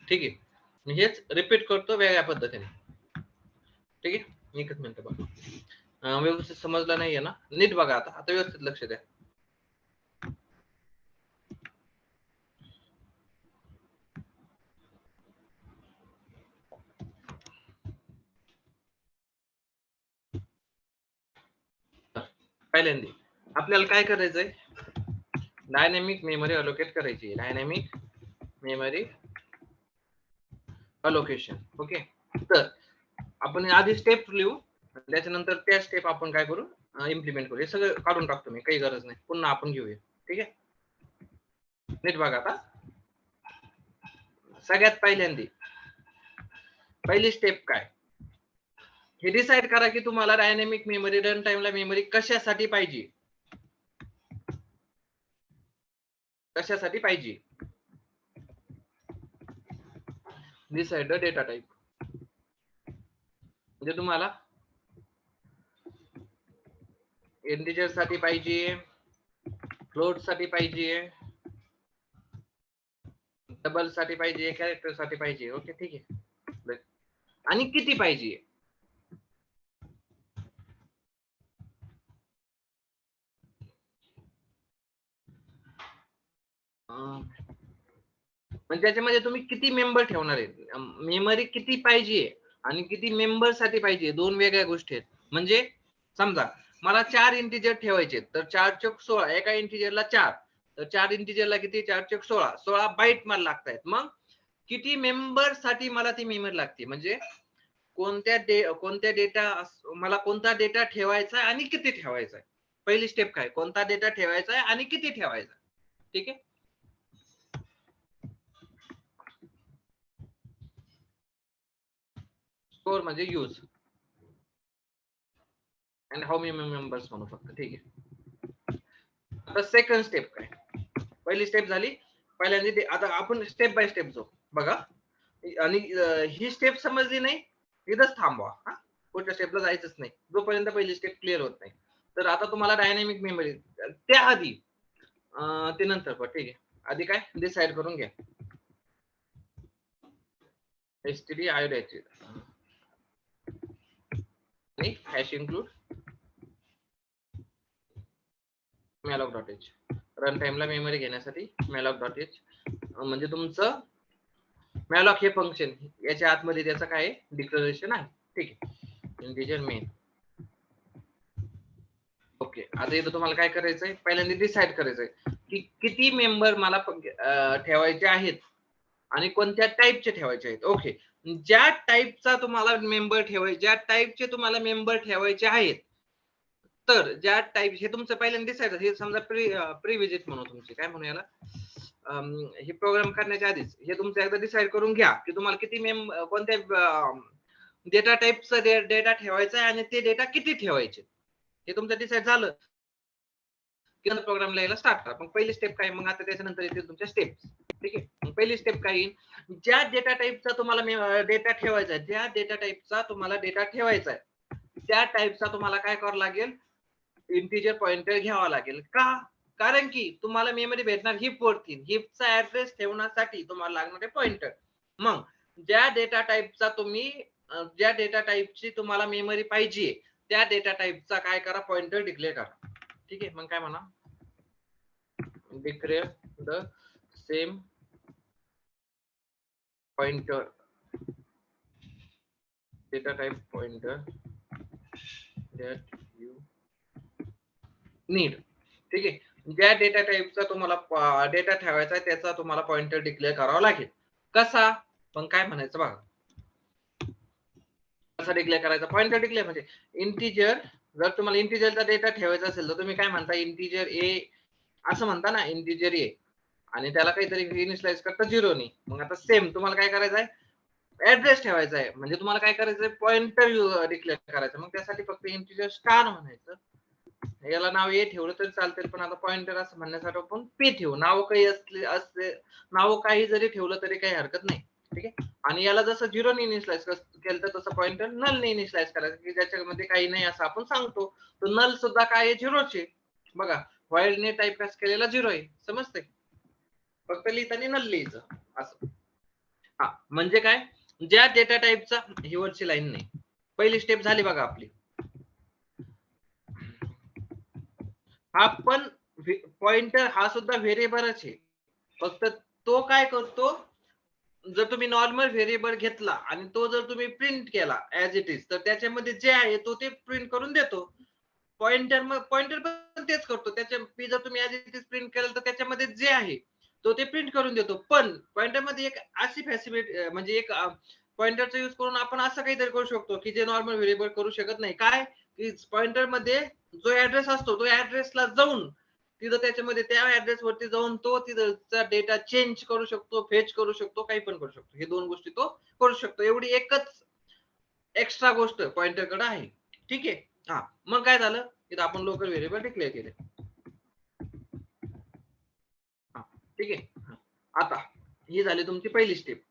ठीक आहे, मी हेच रिपीट करतो वेगळ्या पद्धतीने. ठीक आहे, एकच मिनिट बघा. व्यवस्थित समजलं नाहीये ना? नीट बघा आता व्यवस्थित लक्ष द्या. पहिल्यांदा आपल्याला काय करायचंय? डायनॅमिक मेमरी अलोकेट करायची. Dynamic memory allocation. ओके, तर आपण आधी स्टेप लिहू, त्याच्यानंतर त्या स्टेप आपण काय करू? इम्प्लिमेंट करू. हे सगळं काढून टाकतो मी, काही गरज नाही, पुन्हा आपण घेऊया. ठीक आहे, नीट बघा आता. सगळ्यात पहिल्यांदा पहिली स्टेप काय? हे डिसाइड करा की तुम्हाला डायनॅमिक मेमरी रन टाइमला मेमरी कशासाठी पाहिजे. कशासाठी पाहिजे? Decide the data type. म्हणजे तुम्हाला इंटिजर साठी पाहिजे, फ्लोट साठी पाहिजे, डबल साठी पाहिजे, कॅरेक्टर साठी पाहिजे. ओके, ठीक आहे. आणि किती पाहिजे? म्हणजे त्याच्यामध्ये तुम्ही किती मेंबर ठेवणार आहेत, मेमरी किती पाहिजे आणि किती मेंबर साठी पाहिजे, दोन वेगळ्या गोष्टी आहेत. म्हणजे समजा मला 4 इंटिजर ठेवायचे तर 4 चौक 16, एका इंटिजरला 4, तर 4 इंटिजरला किती 4 चेक 16 16 बाईट मला लागतायत. मग किती मेंबर साठी मला ती मेमरी लागते म्हणजे कोणत्या डेटा मला कोणता डेटा ठेवायचा आहे आणि किती ठेवायचा आहे. पहिली स्टेप काय कोणता डेटा ठेवायचा आहे आणि किती ठेवायचा. ठीक आहे. स्टोअर म्हणजे use and how many members म्हणू फक्त. ठीक आहे. आता सेकंड स्टेप काय पहिली स्टेप झाली पहिल्यांदा आता आपण स्टेप बाय स्टेप जाऊ बघा आणि ही स्टेप समजली नाही इथंच थांबवा. हा पुढच्या स्टेपला जायचंच नाही जोपर्यंत पहिली स्टेप क्लिअर होत नाही. तर आता तुम्हाला डायनॅमिक मेमरी त्याआधी ते नंतर पण ठीक आहे. आधी काय डिसाइड करून घ्या एसटीडी आयोडायची आणि हॅश इन्क्लूड malloc.h रन टाइमला मेमरी घेण्यासाठी malloc.h म्हणजे तुमचं malloc हे फंक्शन याच्या आतमध्ये त्याचं काय डिक्लेरेशन आहे. ठीक आहे. Integer main. ओके आता इथं तुम्हाला काय करायचंय पहिल्यांदा डिसाइड करायचंय की किती मेंबर मला ठेवायचे आहेत आणि कोणत्या टाईपचे ठेवायचे आहेत. ओके ज्या टाईपचा तुम्हाला मेंबर ठेवायचे ज्या टाईपचे तुम्हाला मेंबर ठेवायचे आहेत तर ज्या टाईप हे तुमचं पहिल्यांदा डिसाइड हे समजा प्री विजिट म्हणू तुमची काय म्हणू याला हे प्रोग्राम करण्याच्या आधीच हे तुमचं एकदा डिसाइड करून घ्या की तुम्हाला किती कोणत्या डेटा टाईपचा डेटा ठेवायचा आहे आणि ते डेटा किती ठेवायचे हे तुमचं डिसाइड झालं की प्रोग्राम लिहायला स्टार्ट करा. मग पहिली स्टेप काय मग आता त्याच्यानंतर येतील तुमच्या स्टेप्स. ठीक आहे. मग पहिली स्टेप काय येईल ज्या डेटा टाईपचा तुम्हाला डेटा ठेवायचा आहे ज्या डेटा टाईपचा तुम्हाला डेटा ठेवायचा आहे त्या टाईपचा तुम्हाला काय करावं लागेल इंटिजर पॉइंटर घ्यावा लागेल. का कारण की तुम्हाला मेमरी भेटणार हिप वरती हिपचा ऍड्रेस ठेवण्यासाठी तुम्हाला लागणार आहे पॉइंटर. मग ज्या डेटा टाईपचा तुम्ही ज्या डेटा टाईपची तुम्हाला मेमरी पाहिजे त्या डेटा टाईपचा काय करा पॉइंटर डिक्लेअर करा. ठीक आहे. मग काय म्हणा declare the same pointer data type pointer that you need. ठीक आहे. ज्या डेटा टाईपचा तुम्हाला डेटा ठेवायचा आहे त्याचा तुम्हाला पॉइंटर डिक्लेअर करावा लागेल. कसा पण काय म्हणायचं बघा कसा डिक्लेअर करायचा पॉइंटर डिक्लेअर म्हणजे इंटिजर जर तुम्हाला इंटिजरचा डेटा ठेवायचा असेल तर तुम्ही काय म्हणता इंटिजर ए असं म्हणता ना इंटिजर ए आणि त्याला काहीतरी इनिशियलाइज करता 0 नी. मग आता सेम तुम्हाला काय करायचं आहे ऍड्रेस ठेवायचा आहे म्हणजे तुम्हाला काय करायचंय पॉइंटर डिक्लेअर करायचं. मग त्यासाठी फक्त इंटिजर स्टार म्हणायचं. याला नाव ए ठेवलं तरी चालतील पण आता पॉइंटर असं म्हणण्यासाठी आपण पी ठेवू. नाव काही असले नाव काही जरी ठेवलं तरी काही हरकत नाही. ठीक आहे. आणि याला जसं 0 ने इनिशियलाइज केलं तर तसं पॉइंटर नल ने इनिशियलाइज करायचं की ज्याच्यामध्ये काही नाही असं आपण सांगतो. तर नल सुद्धा काय आहे 0 चे बघा व्हाईल ने टाइपकास्ट केलेला 0 आहे. समजतंय फक्त लिहिताना नल लिहायचं असं. हा म्हणजे काय ज्या डेटा टाईपचा ही वरची लाईन नाही पहिली स्टेप झाली बघा आपली. हा पण पॉइंटर हा सुद्धा व्हेरिएबलच आहे फक्त तो काय करतो जर तुम्ही नॉर्मल व्हेरिएबल घेतला आणि तो जर तुम्ही प्रिंट केला ऍज इट इज तर त्याच्यामध्ये जे आहे तो ते प्रिंट करून देतो. पॉइंटर पण तेच करतो त्याच्या पी जर तुम्ही ऍज इट इज प्रिंट केलं तर त्याच्यामध्ये जे आहे तो ते प्रिंट करून देतो. पण पॉइंटर मध्ये एक अशी फॅसिलिटी म्हणजे एक पॉइंटरचा यूज करून आपण असं काहीतरी करू शकतो की जे नॉर्मल व्हेरिएबल करू शकत नाही. काय की पॉइंटर मध्ये जो ऍड्रेस असतो तो ऍड्रेसला जाऊन तिथं त्याच्यामध्ये त्या ऍड्रेस वरती जाऊन तो तिथं डेटा चेंज करू शकतो फेच करू शकतो काही पण करू शकतो. हे दोन गोष्टी तो करू शकतो. एवढी एकच एक्स्ट्रा गोष्ट पॉइंटर कडे आहे. ठीक आहे. हा मग काय झालं इथं आपण लोकल व्हेरिएबल डिक्लेअर केले. ठीक आहे. आता ही झाली तुमची पहिली स्टेप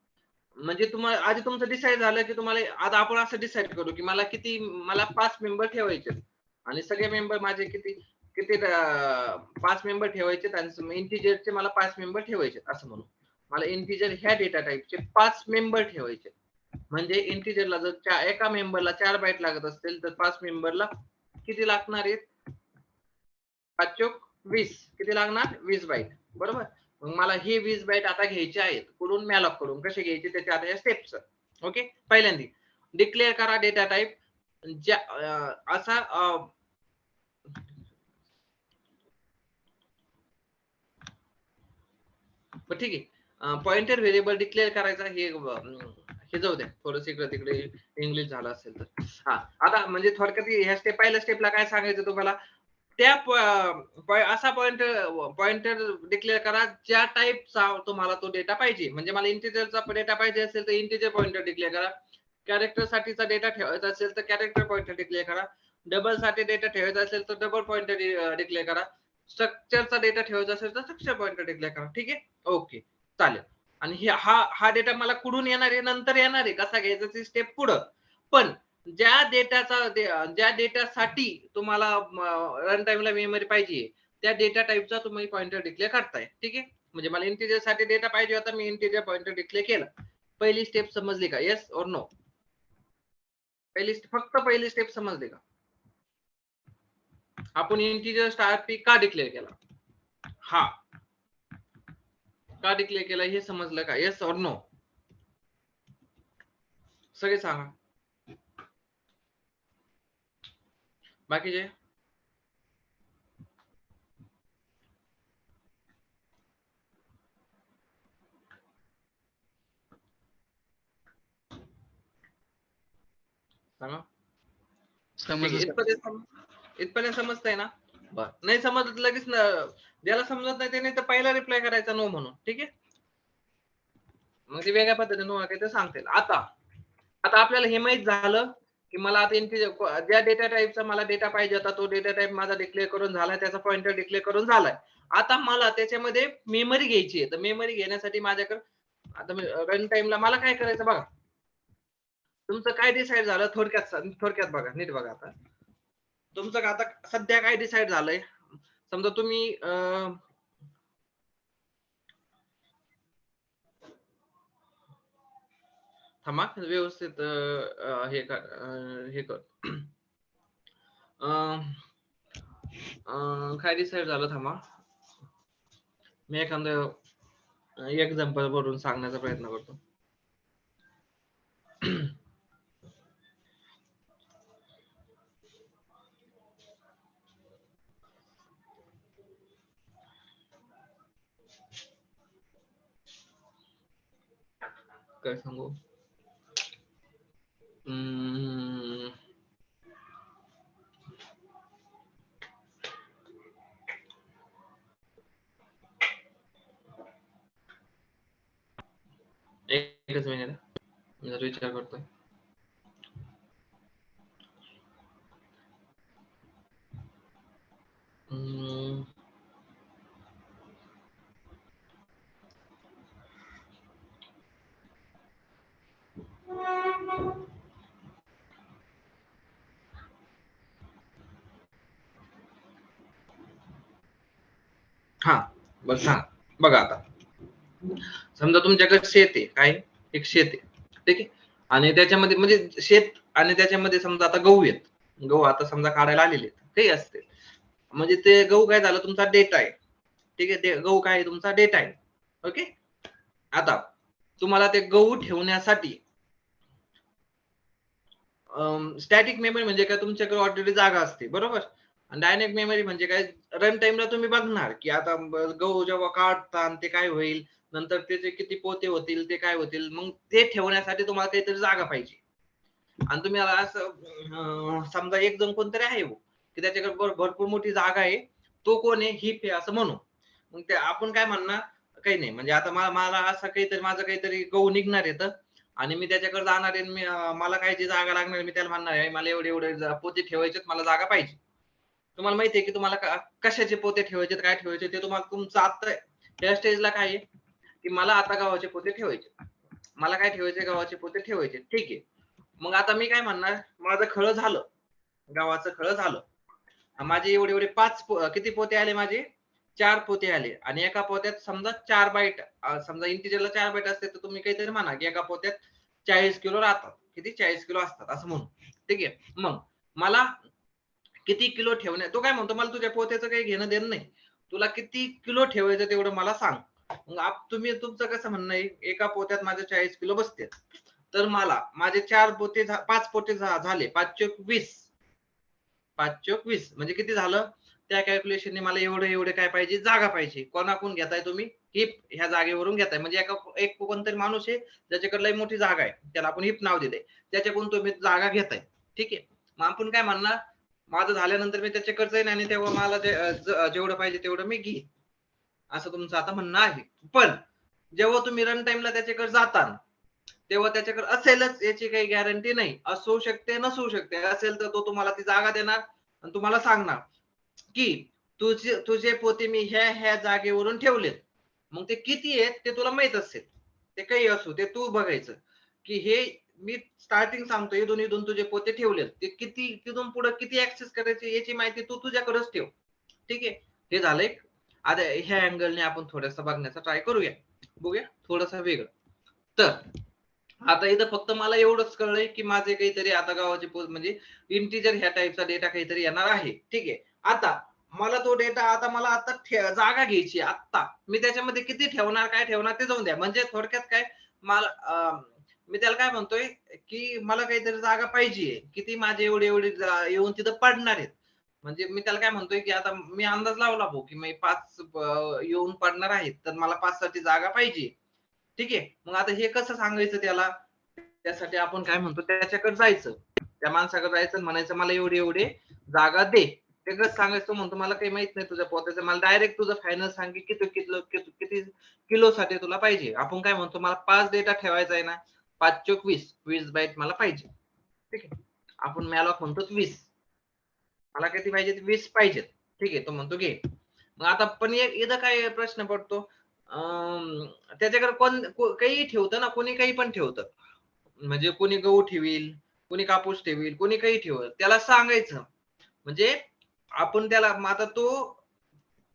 म्हणजे तुम्हाला आधी तुमचं डिसाइड झालं की तुम्हाला आता आपण असं डिसाइड करू की मला 5 मेंबर ठेवायचे आणि सगळे मेंबर माझे किती 5 मेंबर ठेवायचे आणि इंटिजरचे मला 5 मेंबर ठेवायचे असं म्हणू. मला इंटिजर ह्या डेटा टाईपचे 5 मेंबर ठेवायचे म्हणजे इंटिजरला जर एका मेंबरला 4 बाईट लागत असतील तर 5 मेंबरला किती लागणार आहेत 5 चोक 20 किती लागणार 20 बाईट बरोबर. मग मला हे 20 बाईट आता घ्यायचे आहेत कुठून मॅलॉक कडून कसे घ्यायचे त्याच्या आता या स्टेप्स. ओके पहिल्यांदा डिक्लेअर करा डेटा टाईप ज्या असा पण ठीक आहे. पॉइंटर व्हेरिएबल डिक्लेअर करायचा हे जाऊ द्या, थोडस इकडे तिकडे इंग्लिश झालं असेल तर. हा, आता म्हणजे थोडक्यात ह्या पहिल्या स्टेपला काय सांगायचं तुम्हाला, त्या असा पॉइंटर डिक्लेअर करा ज्या टाईपचा तुम्हाला तो डेटा पाहिजे. म्हणजे मला इंटिजरचा डेटा पाहिजे असेल तर इंटिजर पॉइंटर डिक्लेअर करा. कॅरेक्टर साठीचा डेटा ठेवायचा असेल तर कॅरेक्टर पॉइंटर डिक्लेअर करा. डबल साठी डेटा ठेवायचा असेल तर डबल पॉइंटर डिक्लेअर करा. स्ट्रक्चरचा डेटा ठेवायचा असेल तर स्ट्रक्चर पॉइंटर डिक्लेअर करा. ठीक आहे, ओके, चालेल. आणि हा डेटा मला कुठून येणार आहे, नंतर येणार आहे, कसा घ्यायचा ती स्टेप पुढं. पण ज्या डेटासाठी तुम्हाला रन टाइमला मेमरी पाहिजे त्या डेटा टाइपचा तुम्ही पॉइंटर डिक्लेअर करताय. ठीक आहे, म्हणजे मला इंटिजर साठी डेटा पाहिजे होता, मी इंटिजर पॉइंटर डिक्लेअर केला. पहिली स्टेप समजली का? येस और नो? फक्त पहिली स्टेप समजली का? आपण इंटिजर स्टार पी का डिक्लेअर केला, हा का डिक्लेअर केला हे समजलं का? येस और नो? सगळे सांगा. बाकीचे सांगा. इथपर्यंत समजतंय ना? बर, नाही समजत लगेच ज्याला समजत नाही त्याने तर पहिला रिप्लाय करायचा नो म्हणून. ठीक आहे, मग ते वेगळ्या पद्धतीने नो ते सांगतील. आता आपल्याला हे माहित झालं की मला आता इंटिजर ज्या डेटा टाइपचा मला डेटा पाहिजे होता तो डेटा टाइप माझा डिक्लेअर करून झाला, त्याचा पॉइंटर डिक्लेअर करून झालाय. आता मला त्याच्यामध्ये मेमरी घ्यायची आहे. तर मेमरी घेण्यासाठी माझ्याकडे आता रन टाइमला मला काय करायचं बघा. तुमचं काय डिसाईड झालं थोडक्यात बघा, नीट बघा. आता तुमचं आता सध्या काय डिसाईड झालंय, समजा तुम्ही थांबा व्यवस्थित हे कर काय डिसाईड झालं, थांबा मी एखादं एक्झाम्पल वरून सांगण्याचा प्रयत्न करतो. काय सांगू, एकच मिनिट जर विचार करतोय. हा बस सांग बघा. आता समजा तुमच्याकडे शेत आहे, काय एक शेत आहे, ठीक आहे, आणि त्याच्यामध्ये म्हणजे शेत आणि त्याच्यामध्ये समजा आता गहू आहेत. गहू आता समजा काढायला आलेले काही असते, म्हणजे ते गहू काय झालं तुमचा डेटा आहे. ठीक आहे, ते गहू काय तुमचा डेटा आहे. ओके, आता तुम्हाला ते गहू ठेवण्यासाठी स्टॅटिक मेमरी म्हणजे काय, तुमच्याकडे ऑलरेडी जागा असते बरोबर. आणि डायनेमिक मेमरी म्हणजे काय, रन टाइमला तुम्ही बघणार की आता गहू जेव्हा काढता ते काय होईल, नंतर त्याचे किती पोते होतील, ते काय होतील, मग ते ठेवण्यासाठी तुम्हाला काहीतरी जागा पाहिजे. आणि तुम्ही असं समजा एक जण कोणतरी आहे की त्याच्याकडे भरपूर मोठी जागा आहे, तो कोण आहे, हिप आहे असं म्हणू. मग ते आपण काय म्हणणार, काही नाही म्हणजे आता मला असं काहीतरी माझं काहीतरी गहू निघणार येतं आणि मी त्याच्याकडे जाणार आहे, मला काय जी जागा लागणार मी त्याला म्हणणार आहे मला एवढे एवढे पोते ठेवायचे, मला जागा पाहिजे. तुम्हाला माहितीये की तुम्हाला कशाचे पोते ठेवायचे, काय ठेवायचे ते तुम्हाला तुमचं आता या स्टेजला काय आहे की मला आता गव्हाचे पोते ठेवायचे, मला काय ठेवायचे, गव्हाचे पोते ठेवायचे. ठीक आहे, मग आता मी काय म्हणणार, माझं खळं झालं, गव्हाचं खळं झालं, माझे एवढे एवढे किती पोते आले, माझे 4 पोते आले. आणि एका पोत्यात समजा 4 बाईट, समजा इंटिजरला 4 बाईट असते तर तुम्ही काहीतरी म्हणा की एका पोत्यात 40 किलो राहतात, किती 40 किलो असतात असं म्हणू. ठीक आहे, मग मला किती किलो ठेवण्या, तो काय म्हणतो मला तुझ्या पोत्याचं काही घेणं देणं नाही, तुला किती किलो ठेवायचं तेवढं मला सांग. मग तुम्ही तुमचं कसं म्हणणं आहे, एका पोत्यात माझे 40 किलो बसते, तर मला माझे 5 पोते झाले, 5 चोक 20, 5 चोक 20 म्हणजे किती झालं, त्या कॅल्क्युलेशनने मला एवढे एवढे काय पाहिजे, जागा पाहिजे. कोणाकडून घेताय तुम्ही, हिप ह्या जागेवरून घेताय. म्हणजे एक कोणतरी माणूस आहे ज्याच्याकडे लई मोठी जागा आहे, त्याला आपण हिप नाव दिलंय, त्याच्याकडून तुम्ही जागा घेताय. ठीक आहे. मग आपण काय म्हणणार, माझं झाल्यानंतर मी त्याच्याकडे जाईन आणि तेव्हा मला जेवढं पाहिजे तेवढं मी घेईन, असं तुमचं आता म्हणणं आहे. पण जेव्हा तुम्ही रन टाइमला त्याच्याकडे जाता तेव्हा त्याच्याकडे असेलच याची काही गॅरंटी नाही. असू शकते, नसू शकते. असेल तर तो तुम्हाला ती जागा देणार आणि तुम्हाला सांगणार की तुझे पोते मी ह्या जागेवरून ठेवलेत. मग ते किती आहेत ते तुला माहित असेल. ते काही असू, ते तू बघायचं की हे मी स्टार्टिंग सांगतो, इथून तुझे पोते ठेवलेत. ते किती तिथून पुढे किती ऍक्सेस करायचे याची माहिती तू तुझ्याकडेच ठेव. ठीक आहे. हे झालंय. आता ह्या अँगलने आपण थोडंसं बघण्याचा ट्राय करूया. बघूया थोडंसं वेगळं. तर आता इथं फक्त मला एवढंच कळलंय की माझे काहीतरी आता गावाचे म्हणजे इंटिजर ह्या टाईपचा डेटा काहीतरी येणार आहे. ठीक आहे. आता मला तो डेटा आता जागा घ्यायची आता. मी त्याच्यामध्ये किती ठेवणार, काय ठेवणार ते जाऊन द्या. म्हणजे थोडक्यात काय, मला मी त्याला काय म्हणतोय की मला काहीतरी जागा पाहिजे, किती माझे एवढे येऊन तिथं पडणार आहेत. म्हणजे मी त्याला काय म्हणतोय की आता मी अंदाज लावला भाऊ की मी 5 येऊन पडणार आहेत, तर मला 5 साठी जागा पाहिजे. ठीक आहे. मग आता हे कसं सांगायचं त्याला, त्यासाठी आपण काय म्हणतो, त्याच्याकडे जायचं, त्या माणसाकडे जायचं, म्हणायचं मला एवढे जागा दे. ते कसं सांगायचं, म्हणतो मला काही माहित नाही तुझ्या पोत्याचं, मला डायरेक्ट तुझं फायनल सांग की किती किलो साठी तुला पाहिजे. आपण काय म्हणतो, मला 5 डेटा ठेवायचा आहे ना, 5 चोक 20 बाईट मला पाहिजे. ठीक आहे. आपण मॅलॉक म्हणतो 20, मला किती पाहिजे, 20 पाहिजेत. ठीक आहे. तो म्हणतो घे. मग आता पण इथं काय प्रश्न पडतो, त्याच्याकडे काही ठेवतं ना, कोणी काही पण ठेवतं. म्हणजे कोणी गहू ठेवील, कोणी कापूस ठेवील, कोणी काही ठेवल, त्याला सांगायचं. म्हणजे आपण त्याला, आता तो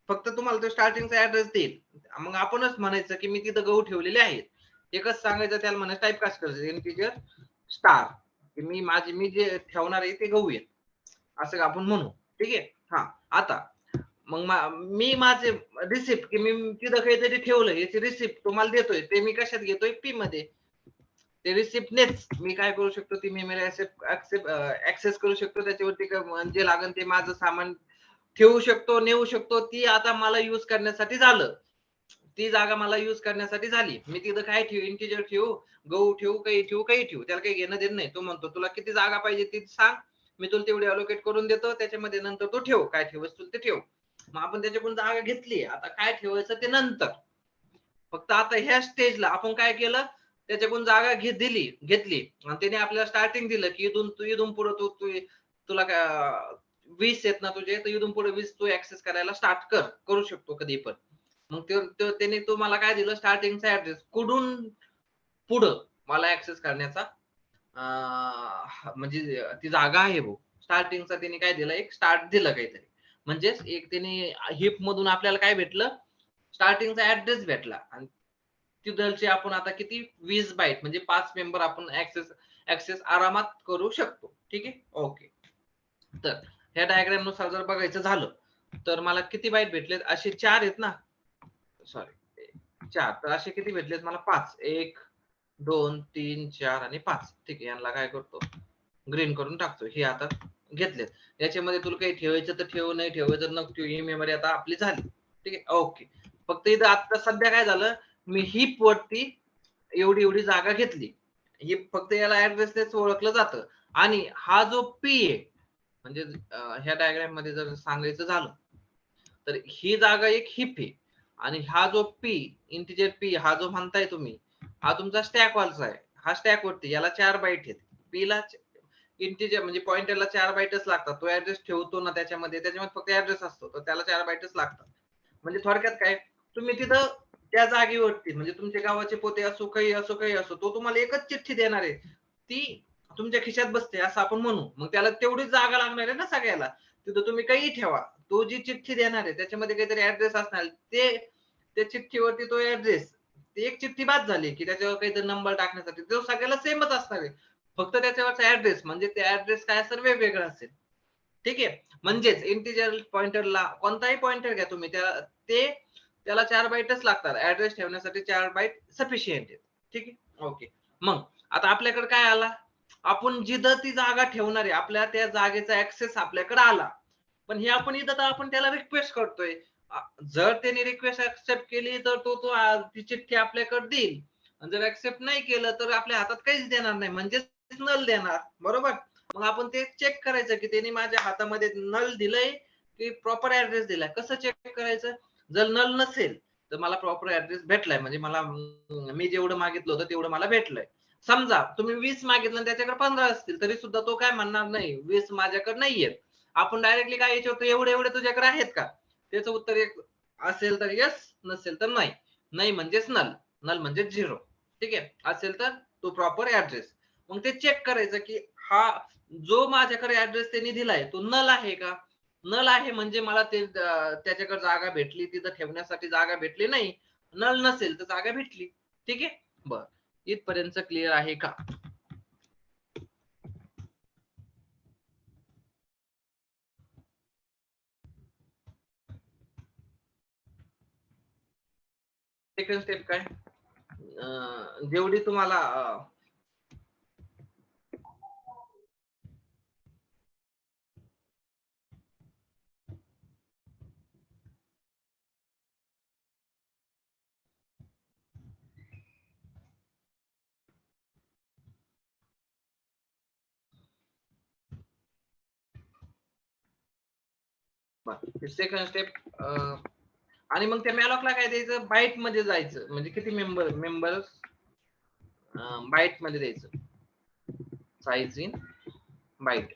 फक्त तुम्हाला तो स्टार्टिंगचा ऍड्रेस देईल. मग आपणच म्हणायचं की मी तिथं गहू ठेवलेले आहेत. एकच सांगायचं त्याला, म्हणायचं टाईपकास्ट करायचं इंटिजर स्टार, की मी जे ठेवणार आहे ते गहू आहेत, असं आपण म्हणू. ठीक आहे. हा. आता मग मी माझे रिसिप्ट की मी तिथं काहीतरी ठेवलं याची रिसिप्ट तुम्हाला देतोय, ते मी कशात घेतोय, पी मध्ये. ते रिसिप्टनेच मी काय करू शकतो, ती मेमरी ऍक्सेस करू शकतो. त्याच्यावरती जे लागेल ते माझं सामान ठेवू शकतो, नेऊ शकतो. ती आता मला युज करण्यासाठी झालं, ती जागा मला युज करण्यासाठी झाली. मी तिथं काय ठेवू, इंटिजर ठेवू, गहू ठेवू, काही ठेवू, त्याला काही घेणं देणं नाही. तो म्हणतो तुला किती जागा पाहिजे ती सांग, मी तुला तेवढी अलोकेट करून देतो. त्याच्यामध्ये नंतर तो ठेव, काय ठेवायचं तुला ते ठेव. मग आपण त्याच्याकडून जागा घेतली, आता काय ठेवायचं ते नंतर. फक्त आता ह्या स्टेजला आपण काय केलं, त्याच्याकडून जागा घेतली आणि त्याने आपल्याला स्टार्टिंग दिलं की इथून पुढे तुला 20 आहेत ना तुझे, तर इथून पुढे 20 तू ऍक्सेस करायला स्टार्ट करू शकतो कधी पण. मग त्याने तुम्हाला काय दिलं, स्टार्टिंगचा ऍड्रेस, कुठून पुढं मला ऍक्सेस करण्याचा म्हणजे ती जागा आहे भाऊ. स्टार्टिंगचा त्याने काय दिलं, एक स्टार्ट दिलं काहीतरी. म्हणजेच एक त्याने हिप मधून आपल्याला काय भेटलं, स्टार्टिंगचा ऍड्रेस भेटला. आणि तिथलचे आपण आता किती, 20 बाईट, म्हणजे 5 मेंबर आपण ऍक्सेस आरामात करू शकतो. ठीक आहे. ओके. तर ह्या डायग्राम नुसार जर बघायचं झालं तर मला किती बाईट भेटलेत, असे 4 आहेत ना, सॉरी 4, तर असे किती भेटलेत मला, 5, 1 2 3 4 आणि 5. ठीक आहे. यांना काय करतो, ग्रीन करून टाकतो. हे आता घेतलेत. याच्यामध्ये तुला काही ठेवायचं तर ठेव, नाही ठेवायचं नको ठेव. ही मेमरी आता आपली झाली. ठीक आहे. ओके. फक्त इथं आता सध्या काय झालं, मी हिप वरती एवढी जागा घेतली. ही फक्त याला ऍड्रेसनेच ओळखलं जातं. आणि हा जो पी आहे, म्हणजे ह्या डायग्राम मध्ये जर सांगायचं झालं तर ही जागा एक हिप आहे. आणि हा जो पी, इंटिजर पी, हा जो म्हणताय तुम्ही, हा तुमचा स्टॅक वालचा आहे. हा स्टॅक वरती, याला 4 बाईट आहेत. पी ला इंटिजर म्हणजे पॉइंटरला 4 बाईटच लागतात. तो ऍड्रेस ठेवतो ना त्याच्यामध्ये फक्त ऍड्रेस असतो, तर त्याला 4 बाईटच लागतात. म्हणजे थोडक्यात काय, तुम्ही तिथं त्या जागेवरती, म्हणजे तुमच्या गावाचे पोते असो, काही असो, तो तुम्हाला एकच चिठ्ठी देणार आहे, ती तुमच्या खिशात बसते असं आपण म्हणू. मग त्याला तेवढीच जागा लागणार आहे ना सगळ्याला. तिथं तुम्ही काही ठेवा, तो जी चिठ्ठी देणार आहे त्याच्यामध्ये काहीतरी ऍड्रेस असणार, त्या चिठ्ठीवरती तो ऍड्रेस, ती एक चिठ्ठी बाद झाली की त्याच्यावर काहीतरी नंबर टाकण्यासाठी तो सगळ्याला सेमच असणार आहे. फक्त त्याच्यावरचा ऍड्रेस, म्हणजे ते ऍड्रेस काय असेल, वेगवेगळं असेल. ठीक आहे. म्हणजेच इंटिजर पॉइंटरला कोणताही पॉइंटर घ्या तुम्ही, त्याला 4 बाईटच लागतात. ऍड्रेस ठेवण्यासाठी 4 बाईट सफिशियंट आहेत. ठीक आहे. ओके. मग आता आपल्याकडे काय आला, आपण जिथं ती जागा ठेवणार आहे, आपल्या त्या जागेचा ऍक्सेस आपल्याकडे आला. पण हे आपण इथं तर आपण त्याला रिक्वेस्ट करतोय, जर त्यांनी रिक्वेस्ट ऍक्सेप्ट केली तर तो ती चिठ्ठी आपल्याकडे देईल, आणि जर ऍक्सेप्ट नाही केलं तर आपल्या हातात काहीच देणार नाही, म्हणजेच नल देणार. बरोबर. मग आपण ते चेक करायचं की त्यांनी माझ्या हातामध्ये नल दिलंय की प्रॉपर ऍड्रेस दिलाय. कसं चेक करायचं? जर नल नसेल तर मला प्रॉपर ऍड्रेस भेटलाय, म्हणजे मला मी जेवढं मागितलं होतं तेवढं मला भेटलंय. समजा तुम्ही 20 मागितलं आणि त्याच्याकडे 15 असतील तरी सुद्धा तो काय म्हणणार नाही 20 माझ्याकडे नाहीयेत. आपण डायरेक्टली काय विचारतो, एवढे एवढे तुझ्याकडे आहेत का? त्याचं उत्तर एक असेल तर यस, नसेल तर नाही. नाही म्हणजेच नल, नल म्हणजे 0. ठीक आहे. असेल तर तो प्रॉपर ऍड्रेस. मग ते चेक करायचं की हा जो माझ्याकडे ऍड्रेस त्यांनी दिलाय तो नल आहे का? नल आहे म्हणजे मला ते त्याच्याकडे जागा भेटली, तिथं ठेवण्यासाठी जागा भेटली नाही. नल नसेल तर जागा भेटली. ठीक आहे. बर, इथपर्यंत क्लिअर आहे का? सेकंड स्टेप काय? जेवढी तुम्हाला सेकंड स्टेप, आणि मग त्या मॅलॉकला काय द्यायचं? बाईट मध्ये जायचं, म्हणजे किती मेंबर्स बाईट मध्ये द्यायचं. Size in bite.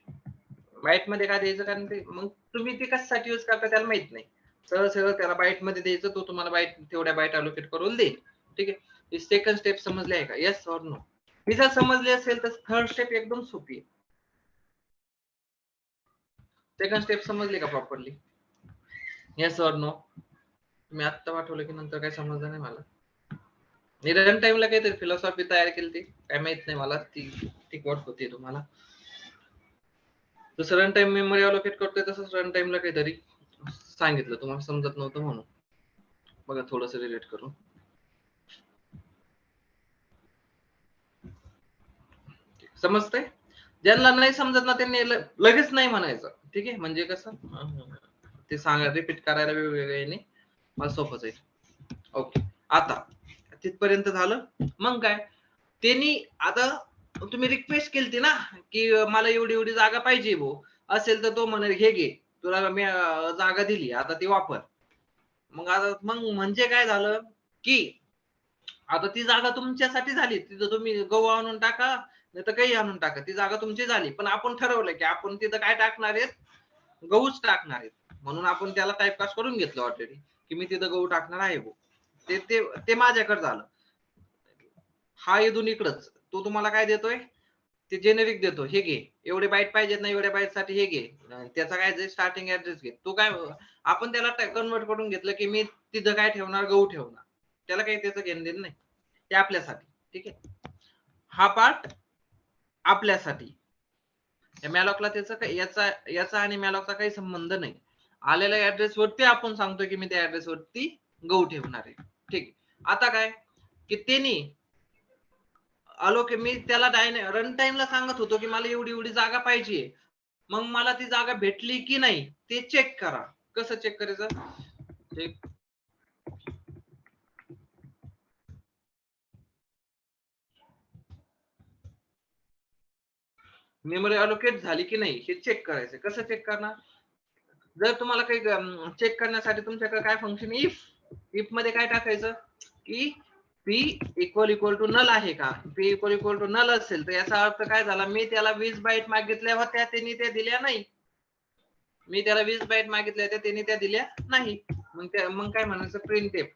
बाईट मध्ये काय द्यायचं? कारण ते मग तुम्ही ते कशासाठी यूज करता त्याला माहित नाही. सरळ सरळ त्याला बाईट मध्ये द्यायचं, तो तुम्हाला बाईट तेवढ्या बाईट अलोकेट करून देईल. ठीक आहे. सेकंड स्टेप समजली आहे का? Yes or no? ही जर समजली असेल तर थर्ड स्टेप एकदम सोपी आहे. सेकंड स्टेप समजली का प्रॉपरली? Yes or no? तुम्ही आत्ता पाठवलं की नंतर काय समजलं नाही मला. मी रन टाइमला काहीतरी फिलॉसॉफी तयार केली, ती काय माहित नाही मला, ती टिकवत होती तुम्हाला. जसं रन टाइम मेमरी अलोकेट करतोय तसंच रन टाइमला काहीतरी सांगितलं, तुम्हाला समजत नव्हतं म्हणून. बघा थोडंसं रिलेट करून. समजतंय? ज्यांना नाही समजत ना त्यांनी लगेच नाही म्हणायचं. ठीक आहे. म्हणजे कसं ते सांगा, रिपीट करायला वेगवेगळे याने मला सोपं जाईल. ओके. आता तिथपर्यंत झालं. मग काय त्यांनी आता तुम्ही रिक्वेस्ट केलती ना की मला एवढी एवढी जागा पाहिजे भाऊ, असेल तर तो म्हणेल हे घे, तुला मी जागा दिली, आता ती वापर. मग म्हणजे काय झालं की आता ती जागा तुमच्यासाठी झाली. तिथं तुम्ही गहू आणून टाका नाही तर काही आणून टाका, ती जागा तुमची झाली. पण आपण ठरवलं की आपण तिथं काय टाकणार आहेत? गहूच टाकणार आहेत. म्हणून आपण त्याला टाइपकास्ट करून घेतलं ऑलरेडी की मी तिथं गहू टाकणार आहे भाऊ. ते ते ते माझ्याकडे झालं. हा इथून इकडंच तो तुम्हाला काय देतोय? ते जेनेरिक देतो, हे घे, एवढे बाईट पाहिजेत ना, एवढ्या बाईट साठी हे घे, त्याचा काय स्टार्टिंग ऍड्रेस घे. तो काय आपण त्याला कन्वर्ट करून घेतलं की मी तिथं काय ठेवणार? गहू ठेवणार. त्याला काही त्याचं घेणं देणं नाही, ते आपल्यासाठी. ठीक आहे. हा पार्ट आपल्यासाठी. मॅलॉकला त्याचा याचा आणि मॅलॉकचा काही संबंध नाही. आलेल्या ऍड्रेस वरती आपण सांगतो की मी त्या ऍड्रेस वरती गहू ठेवणार आहे. ठीक. आता काय की त्यांनी मी त्याला रन टाइमला सांगत होतो की मला एवढी एवढी जागा पाहिजे, मग मला ती जागा भेटली की नाही ते चेक करा. कसं चेक करायचं? मेमरी अलोकेट झाली की नाही हे चेक करायचं. कसं चेक करणार? जर तुम्हाला काही चेक करण्यासाठी तुमच्याकडे काय फंक्शन इफ मध्ये काय टाकायचं की पी इक्वल टू नल आहे का? पी इक्वल टू नल असेल तर याचा अर्थ काय झाला? मी त्याला 20 बाईट मागितल्या होत्या, त्यांनी त्या दिल्या नाही. मी त्याला 20 बाईट मागितल्या होत्या, त्यांनी त्या दिल्या नाही. मग काय म्हणायचं? Print F.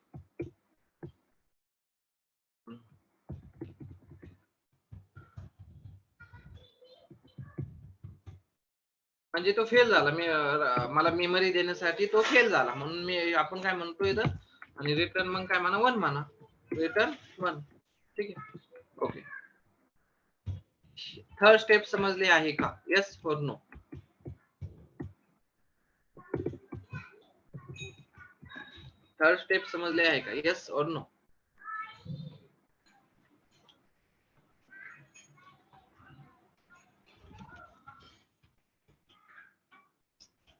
म्हणजे तो फेल झाला. मला मेमरी देण्यासाठी तो फेल झाला, म्हणून मी आपण काय म्हणतो इथं, आणि रिटर्न मग काय म्हणा? 1 म्हणा. रिटर्न 1. ठीक आहे. ओके. थर्ड स्टेप समजली आहे का? येस और नो? थर्ड स्टेप समजले आहे का? येस और नो?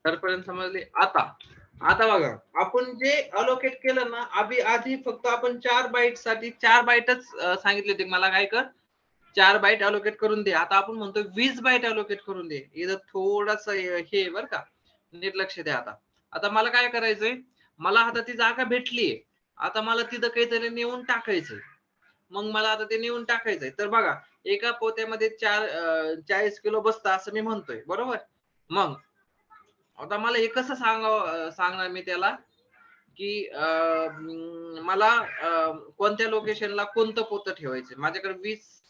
थर्ड पर्यंत समजले. आता आता बघा आपण जे अलोकेट केलं ना आधी फक्त आपण 4 बाईट साठी 4 बाईटच सांगितले होते मला काय कर 4 बाईट अलोकेट करून दे. आता आपण म्हणतो 20 बाईट अलोकेट करून दे. इथं थोडंसं हे बरं का नीट लक्ष द्या. आता मला काय करायचंय मला आता ती जागा भेटलीये. आता मला तिथं काहीतरी नेऊन टाकायचंय. मग मला आता ते नेऊन टाकायचंय. तर बघा एका पोत्यामध्ये 40 किलो बसतं असं मी म्हणतोय बरोबर. मग आता मला हे कसं सांगणार मी त्याला की मला कोणत्या लोकेशनला कोणतं पोतं ठेवायचं. माझ्याकडे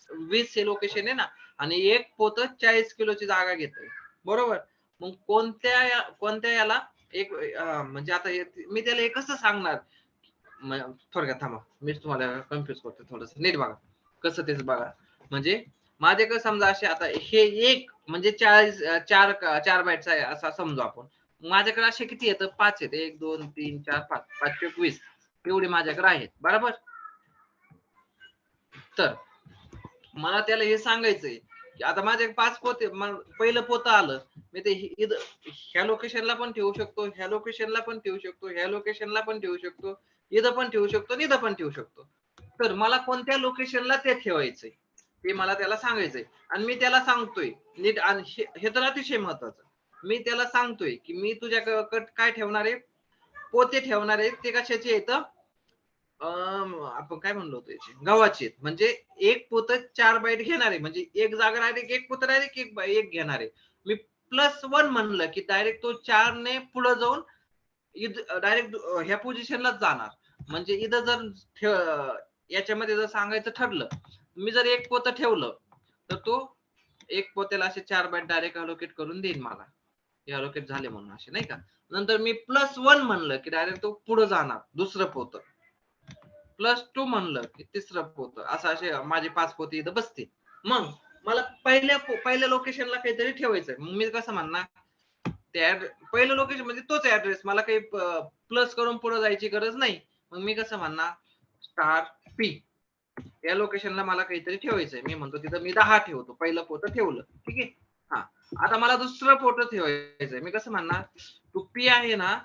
20 हे लोकेशन आहे ना आणि एक पोतं 40 किलोची जागा घेतोय बरोबर. मग कोणत्या याला एक म्हणजे आता मी त्याला हे कसं सांगणार थोडक्यात थांबा मी तुम्हाला कन्फ्युज करतो थोडस नीट बघा कसं तेच बघा. म्हणजे माझ्याकडे समजा असे आता हे एक म्हणजे 4 बाईटचा आहे असा समजू आपण. माझ्याकडे असे किती येतं 5 आहेत 1 2 3 4 5 5 20 एवढे माझ्याकडे आहेत बरोबर. तर मला त्याला हे सांगायचंय की आता माझे 5 पोते पहिलं पोतं आलं मी ते ह्या लोकेशनला पण ठेवू शकतो ह्या लोकेशनला पण ठेवू शकतो ह्या लोकेशनला पण ठेवू शकतो इथं पण ठेवू शकतो आणि इथं पण ठेवू शकतो. तर मला कोणत्या लोकेशनला ते ठेवायचंय ते मला त्याला सांगायचंय आणि मी त्याला सांगतोय नीट आणि हे तर अतिशय महत्वाचं. मी त्याला सांगतोय की मी तुझ्याकडे काय ठेवणार आहे पोते ठेवणार आहे ते कशाचे येतं आपण काय म्हणलो होतो याचे गव्हाचे म्हणजे एक पोत 4 बाईट घेणार आहे म्हणजे एक जागा डायरेक्ट एक पोत डायरेक्ट एक घेणार आहे. मी +1 म्हणलं की डायरेक्ट तो 4 ने पुढे जाऊन डायरेक्ट ह्या पोझिशनलाच जाणार. म्हणजे इथं जर याच्यामध्ये जर सांगायचं ठरलं मी जर एक पोतं ठेवलं तर तो एक पोत्याला असे 4 बाईट डायरेक्ट अलोकेट करून देईल मला. हे अलोकेट झाले म्हणून असे नाही का. नंतर मी +1 म्हणलं की डायरेक्ट तो पुढे जाणार दुसरं पोतं. +2 म्हणलं की तिसरं पोतं असं असे माझे 5 पोते इथं बसतील. मग मला पहिल्या लोकेशनला काहीतरी ठेवायचंय. मग मी कसं म्हणणार त्या पहिलं लोकेशन म्हणजे तोच ऍड्रेस मला काही प्लस करून पुढे जायची गरज नाही. मग मी कसं म्हणणार स्टार पी या लोकेशनला मला काहीतरी ठेवायचंय. मी म्हणतो तिथं मी 10 ठेवतो. पहिलं पोतं ठेवलं ठीक आहे. हा आता मला दुसरं पोतं ठेवायचंय. मी कसं म्हणणार तू पी आहे ना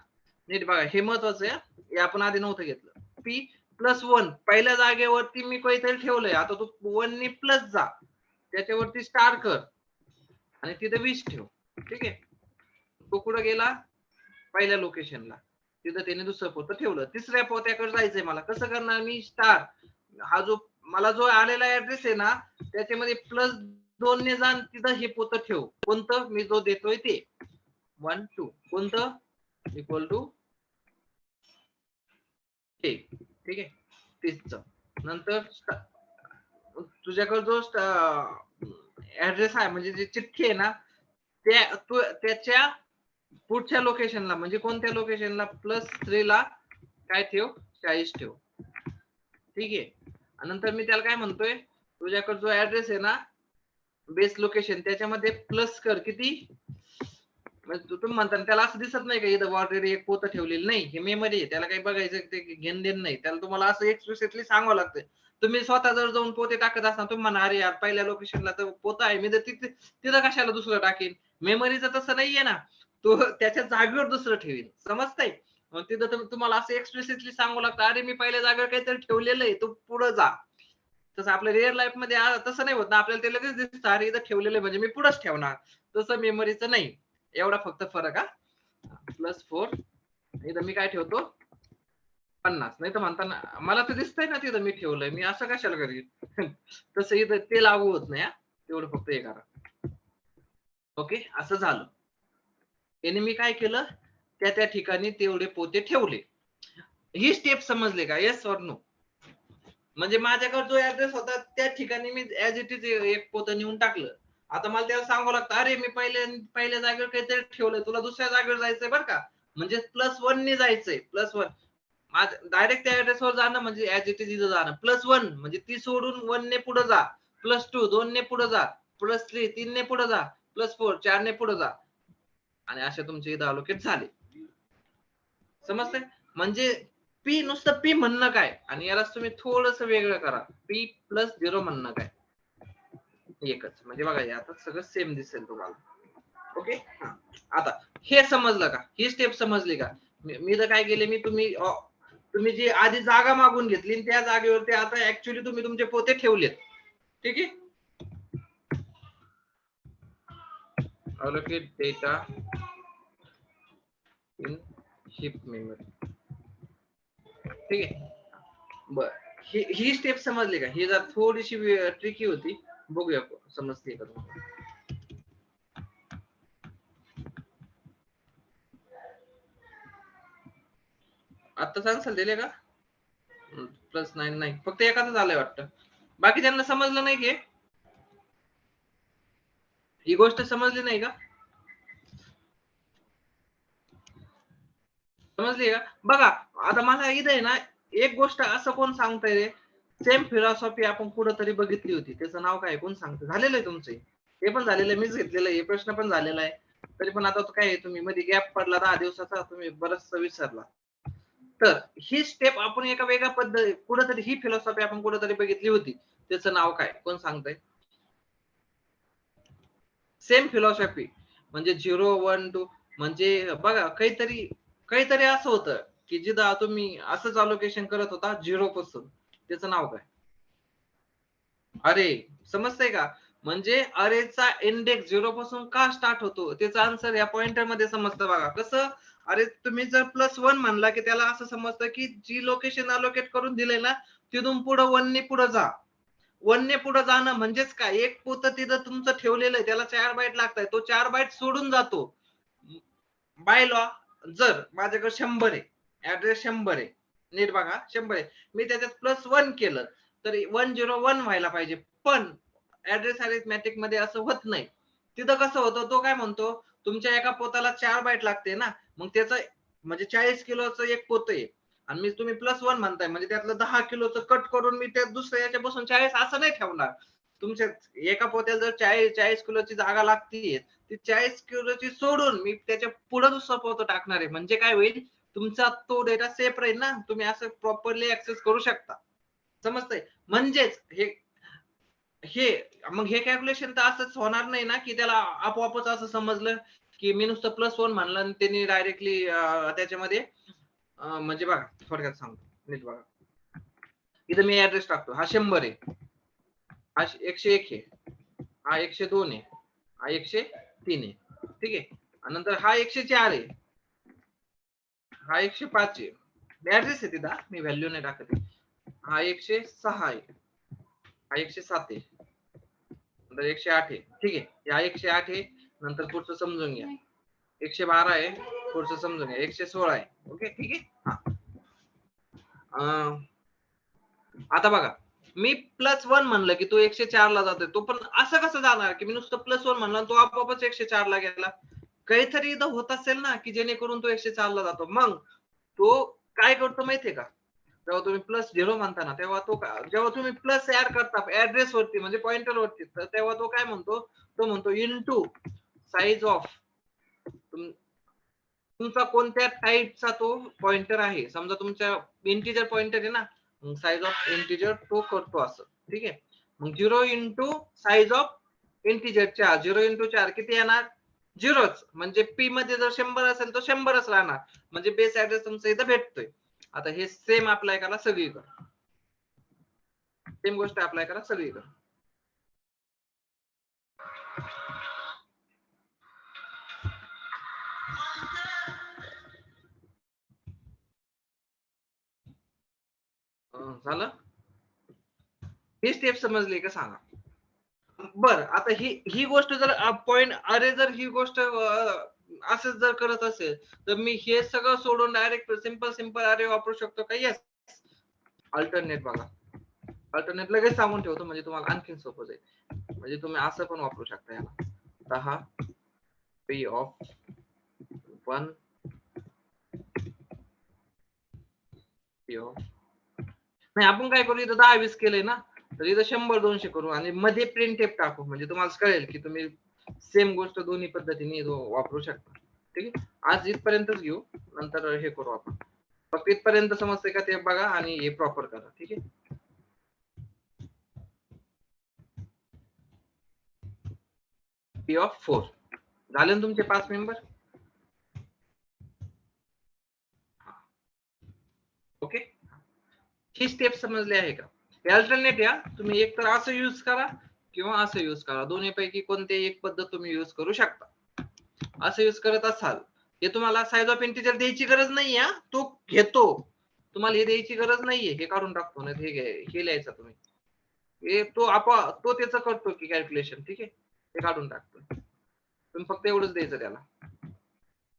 नीट बघा हे महत्वाचं आहे. हे आपण आधी नव्हतं घेतलं. पी +1 पहिल्या जागेवरती मी काहीतरी ठेवलंय. आता तू 1 ने प्लस जा त्याच्यावरती स्टार कर आणि तिथे 20 ठेव ठीक आहे. तो कुठं गेला पहिल्या लोकेशनला तिथं त्याने दुसरं पोतं ठेवलं. तिसऱ्या पोत्याकडे जायचंय मला कसं करणार मी स्टार हा जो मला जो आलेला ऍड्रेस आहे ना त्याच्यामध्ये +2 ने जा तिथं हे पोतं ठेव. कोणतं मी जो देतोय ते 1 2 कोणतं इक्वल टू ठीक आहे 30 नंतर तुझ्याकडे जो ऍड्रेस आहे म्हणजे जी चिठ्ठी आहे ना त्याच्या पुढच्या लोकेशनला म्हणजे कोणत्या लोकेशनला +3 ला काय ठेव 40 ठेव ठीक आहे. नंतर मी त्याला काय म्हणतोय तुझ्याकडे जो ऍड्रेस आहे ना बेस लोकेशन त्याच्यामध्ये प्लस कर किती म्हणजे तुम्ही म्हणता त्याला असं दिसत नाही का इथं ऑलरेडी एक पोतं ठेवलेलं नाही हे मेमरी आहे त्याला काही बघायचं ते घेणं देणं नाही. त्याला तुम्हाला असं एक्सप्लिसिटली सांगावं लागतं. तुम्ही स्वतः जर जाऊन पोते टाकत असता तुम्ही म्हणा अरे यार पहिल्या लोकेशनला तर पोतं आहे मी तर तिथं कशाला दुसरं टाकेन. मेमरीचं तसं नाहीये ना तो त्याच्या जागेवर दुसरं ठेवीन समजतंय. मग तिथं तुम्हाला असं एक्सप्लिसिटली सांगावं लागतं अरे मी पहिल्या जागेवर काहीतरी ठेवलेलं आहे तू पुढे जा. तसं आपल्या रिअल लाईफ मध्ये तसं नाही होत ना आपल्याला ते लगेच दिसतं अरे इथं ठेवलेलं आहे म्हणजे मी पुढेच ठेवणार. तसं मेमरीचं नाही. एवढा फक्त फरक हा +4 इथं मी काय ठेवतो 50 नाही तर म्हणताना मला तर दिसतंय ना तिथं मी ठेवलंय मी असं कशाला करीन तसं इथं ते लागू होत नाही. तेवढं फक्त हे करा ओके असं झालं. याने मी काय केलं त्या ठिकाणी तेवढे पोते ठेवले. ही स्टेप समजले का येस ऑर नो. म्हणजे माझ्याकडे जो ऍड्रेस होता त्या ठिकाणी मी ऍज इट इज एक पोतं नेऊन टाकलं. आता मला त्याला सांगावं लागतं अरे मी पहिल्या जागेवर काहीतरी ठेवलंय तुला दुसऱ्या जागेवर जायचंय बरं का म्हणजे +1 ने जायचंय +1 डायरेक्ट त्या ऍड्रेसवर जाणं म्हणजे ऍज इट इज इथं जाणं +1 म्हणजे ती सोडून 1 ने पुढे जा +2 2 ने पुढे जा +3 3 ने पुढे जा +4 4 ने पुढे जा आणि अशा तुमचे इथं अलोकेट झाले. समजतंय म्हणजे पी नुसतं पी म्हणणं काय आणि याला तुम्ही थोडस वेगळं करा P+0 म्हणणं काय एकच म्हणजे बघा आता सगळं सेम दिसेल तुम्हाला. ओके आता हे समजलं का ही स्टेप समजली का मी तर काय केले, मी तुम्ही जी आधी जागा मागून घेतली त्या जागेवरती आता ऍक्च्युली तुम्ही तुमचे पोते ठेवलेत. ठीक आहे. allocate data in heap memory. ठीक आहे. बर, ही स्टेप समजली का? ही जर थोडीशी ट्रिकी होती, बघूया समजते का तुम्हाला. आता सांगाल दिले का? +9 नाही, फक्त एकाच झालंय वाटतं. बाकी त्यांना समजलं नाही की ही गोष्ट समजली नाही का? समजली का? बघा आता मला इथं आहे ना, एक गोष्ट असं कोण सांगतंय रे, सेम फिलॉसॉफी आपण कुठंतरी बघितली होती, त्याचं नाव काय कोण सांगतं? झालेलं आहे तुमचं हे पण झालेलं आहे, मीच घेतलेलं आहे, प्रश्न पण झालेला आहे. तरी पण आता काय तुम्ही मध्ये गॅप पडला 10 दिवसाचा, तुम्ही बरंच विसरला. तर ही स्टेप आपण एका वेगळ्या पद्धती कुठंतरी, ही फिलॉसॉफी आपण कुठंतरी बघितली होती, त्याचं नाव काय कोण सांगतंय? सेम फिलॉसॉफी म्हणजे 0 1 2 म्हणजे बघा काहीतरी असं होतं की जिथं तुम्ही असंच अलोकेशन करत होता 0 पासून, त्याचं नाव काय? अरे समजतंय का? म्हणजे अरेचा इंडेक्स 0 पासून का स्टार्ट होतो त्याचा आन्सर या पॉइंटर मध्ये समजतं. बघा कसं, अरे तुम्ही जर +1 म्हणला की त्याला असं समजतं की जी लोकेशन अलोकेट करून दिले ना तिथून पुढे 1 ने पुढे जा. 1 ने पुढे जाणं म्हणजेच काय, एक पोतं तिथं तुमचं ठेवलेलं आहे, त्याला 4 बाईट लागतात, तो 4 बाईट सोडून जातो. बाय लॉ जर माझ्याकडे 100 आहे, ऍड्रेस 100 आहे, नीट बघा 100 आहे, मी त्याच्यात +1 केलं तर 101 व्हायला पाहिजे, पण ऍड्रेस अरिथमॅटिक मध्ये असं होत नाही. तिथं कसं होतं, तो काय म्हणतो तुमच्या एका पोताला 4 बाईट लागते ना, मग त्याचं म्हणजे 40 किलोचं एक पोतं आहे आणि मी तुम्ही +1 म्हणताय म्हणजे त्यातलं 10 किलोचं कट करून मी त्या दुसऱ्या याच्यापासून 40 असं नाही ठेवणार. तुमच्या एका पोत्याला जर 40 किलोची जागा लागतीये, ती 40 किलोची सोडून मी त्याच्या पुढे दुसरा पोतं टाकणार आहे. म्हणजे काय होईल, तुमचा तो डेटा सेफ राहील ना, तुम्ही असं प्रॉपरली ऍक्सेस करू शकता. समजतंय? म्हणजेच हे मग हे कॅल्क्युलेशन तर असंच होणार नाही ना की त्याला आपोआपच असं समजलं की मी नुसतं +1 म्हणलं आणि त्यांनी डायरेक्टली त्याच्यामध्ये म्हणजे बघा थोडक्यात सांगतो, नीट बघा. इथं मी ऍड्रेस टाकतो, हा 100 आहे, हा 101 आहे, हा 102 आहे, हा 103 आहे. ठीक आहे. आणि नंतर हा 104 आहे, हा 105 आहे. ऍड्रेस आहे तिथं, मी व्हॅल्यू नाही टाकत आहे. हा 106 आहे, हा 107 आहे, नंतर 108 आहे. ठीक आहे, हा 108 आहे. नंतर पुढचं समजून घ्या, 112 आहे, पुढचं समजून घ्या, 116 आहे. ओके ठीक आहे. हा आता बघा, मी +1 म्हणलं की तो 104 ला जातोय, तो पण असं कसं जाणार की मी नुसतं +1 म्हणलं तो आपोआपच 104 ला गेला. काहीतरी इथं होत असेल ना की जेणेकरून तो 104 ला जातो. मग तो काय करतो माहितीये का, जेव्हा तुम्ही +0 म्हणता ना, तेव्हा तो जेव्हा तुम्ही प्लस ऍड करता ऍड्रेस वरती म्हणजे पॉइंटर वरती, तर तेव्हा तो काय म्हणतो, तो म्हणतो इनटू साइज ऑफ तुमचा कोणत्या टाईपचा तो पॉइंटर आहे. समजा तुमच्या इंटिजर पॉइंटर आहे ना, मग साइज ऑफ इंटिजर तो करतो असं. ठीक आहे. मग 0 into size of integer 4, 0 into 4 किती येणार? 0च. म्हणजे पी मध्ये जर 100 असेल तर 100च राहणार, म्हणजे बेस ऍड्रेस तुमचा इथं भेटतोय. आता हे सेम अप्लाय करा सगळीकडे, सेम गोष्ट अप्लाय करा सगळीकडे. झालं? ही स्टेप समजली का सांगा? बर, आता ही गोष्ट जर पॉइंट अरे जर ही गोष्ट असंच जर करत असेल तर मी हे सगळं सोडून डायरेक्ट सिंपल अरे वापरू शकतो का? येस. अल्टरनेट बघा, अल्टरनेट लगेच सांगून ठेवतो म्हणजे तुम्हाला आणखीन सोपं जाईल. म्हणजे तुम्ही असं पण वापरू शकता याला, 10 p of 1 p of नाही, आपण काय करू, इथं 10 20 केलंय ना, तर इथं 100 200 करू आणि मध्ये प्रिंट टेप टाकू, म्हणजे तुम्हाला कळेल की तुम्ही सेम गोष्ट दोन्ही पद्धतीने वापरू शकता. ठीक आहे. आज इथपर्यंतच घेऊ, नंतर हे करू आपण. फक्त इथपर्यंत समजतंय का ते बघा आणि हे प्रॉपर करा. ठीक आहे. P of 4 झाले ना तुमचे 5 मेंबर. ओके, ही स्टेप समजली आहे का? अल्टरनेट या तुम्ही एक तर असं यूज करा किंवा असं यूज करा, दोन्हीपैकी कोणते एक पद्धत तुम्ही यूज करू शकता. असं यूज करत असाल, हे तुम्हाला साईज ऑफ इंटिजर द्यायची गरज नाही, तो घेतो, तुम्हाला हे द्यायची गरज नाहीये, हे काढून टाकतो ना, हे लिहायचं तुम्ही, हे तो त्याचं करतो की कॅल्क्युलेशन, ठीक आहे, ते काढून टाकतो, तुम्ही फक्त एवढंच द्यायचं त्याला.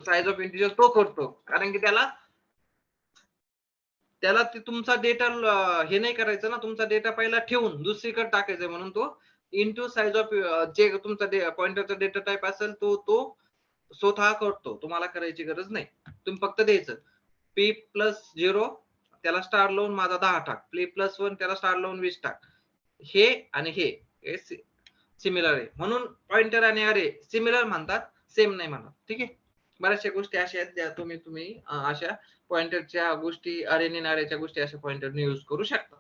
साईज ऑफ इंटिजर तो करतो, कारण की त्याला ते तुमचा डेटा हे नाही करायचं ना, तुमचा डेटा पहिला ठेवून दुसरीकडे टाकायचा, म्हणून तो इंटू साईज ऑफ जे तुमचा पॉइंटरचा डेटा टाइप असेल तो स्वतः करतो, तुम्हाला करायची गरज नाही. तुम्ही फक्त द्यायचं p+0 त्याला स्टार लावून माझा 10 टाक, p+1 त्याला स्टार लावून 20 टाक, हे आणि हे सिमिलर आहे, म्हणून पॉइंटर आणि अरे सिमिलर म्हणतात, सेम नाही म्हणत, ठीक आहे. बऱ्याचशा गोष्टी अशा आहेत ज्या तुम्ही अशा पॉइंटरच्या गोष्टी, अरे आणि अरेच्या गोष्टी अशा पॉइंटरने यूज करू शकता.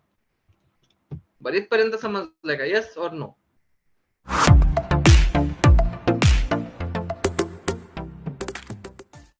बरेच पर्यंत समजलंय का? Yes or no?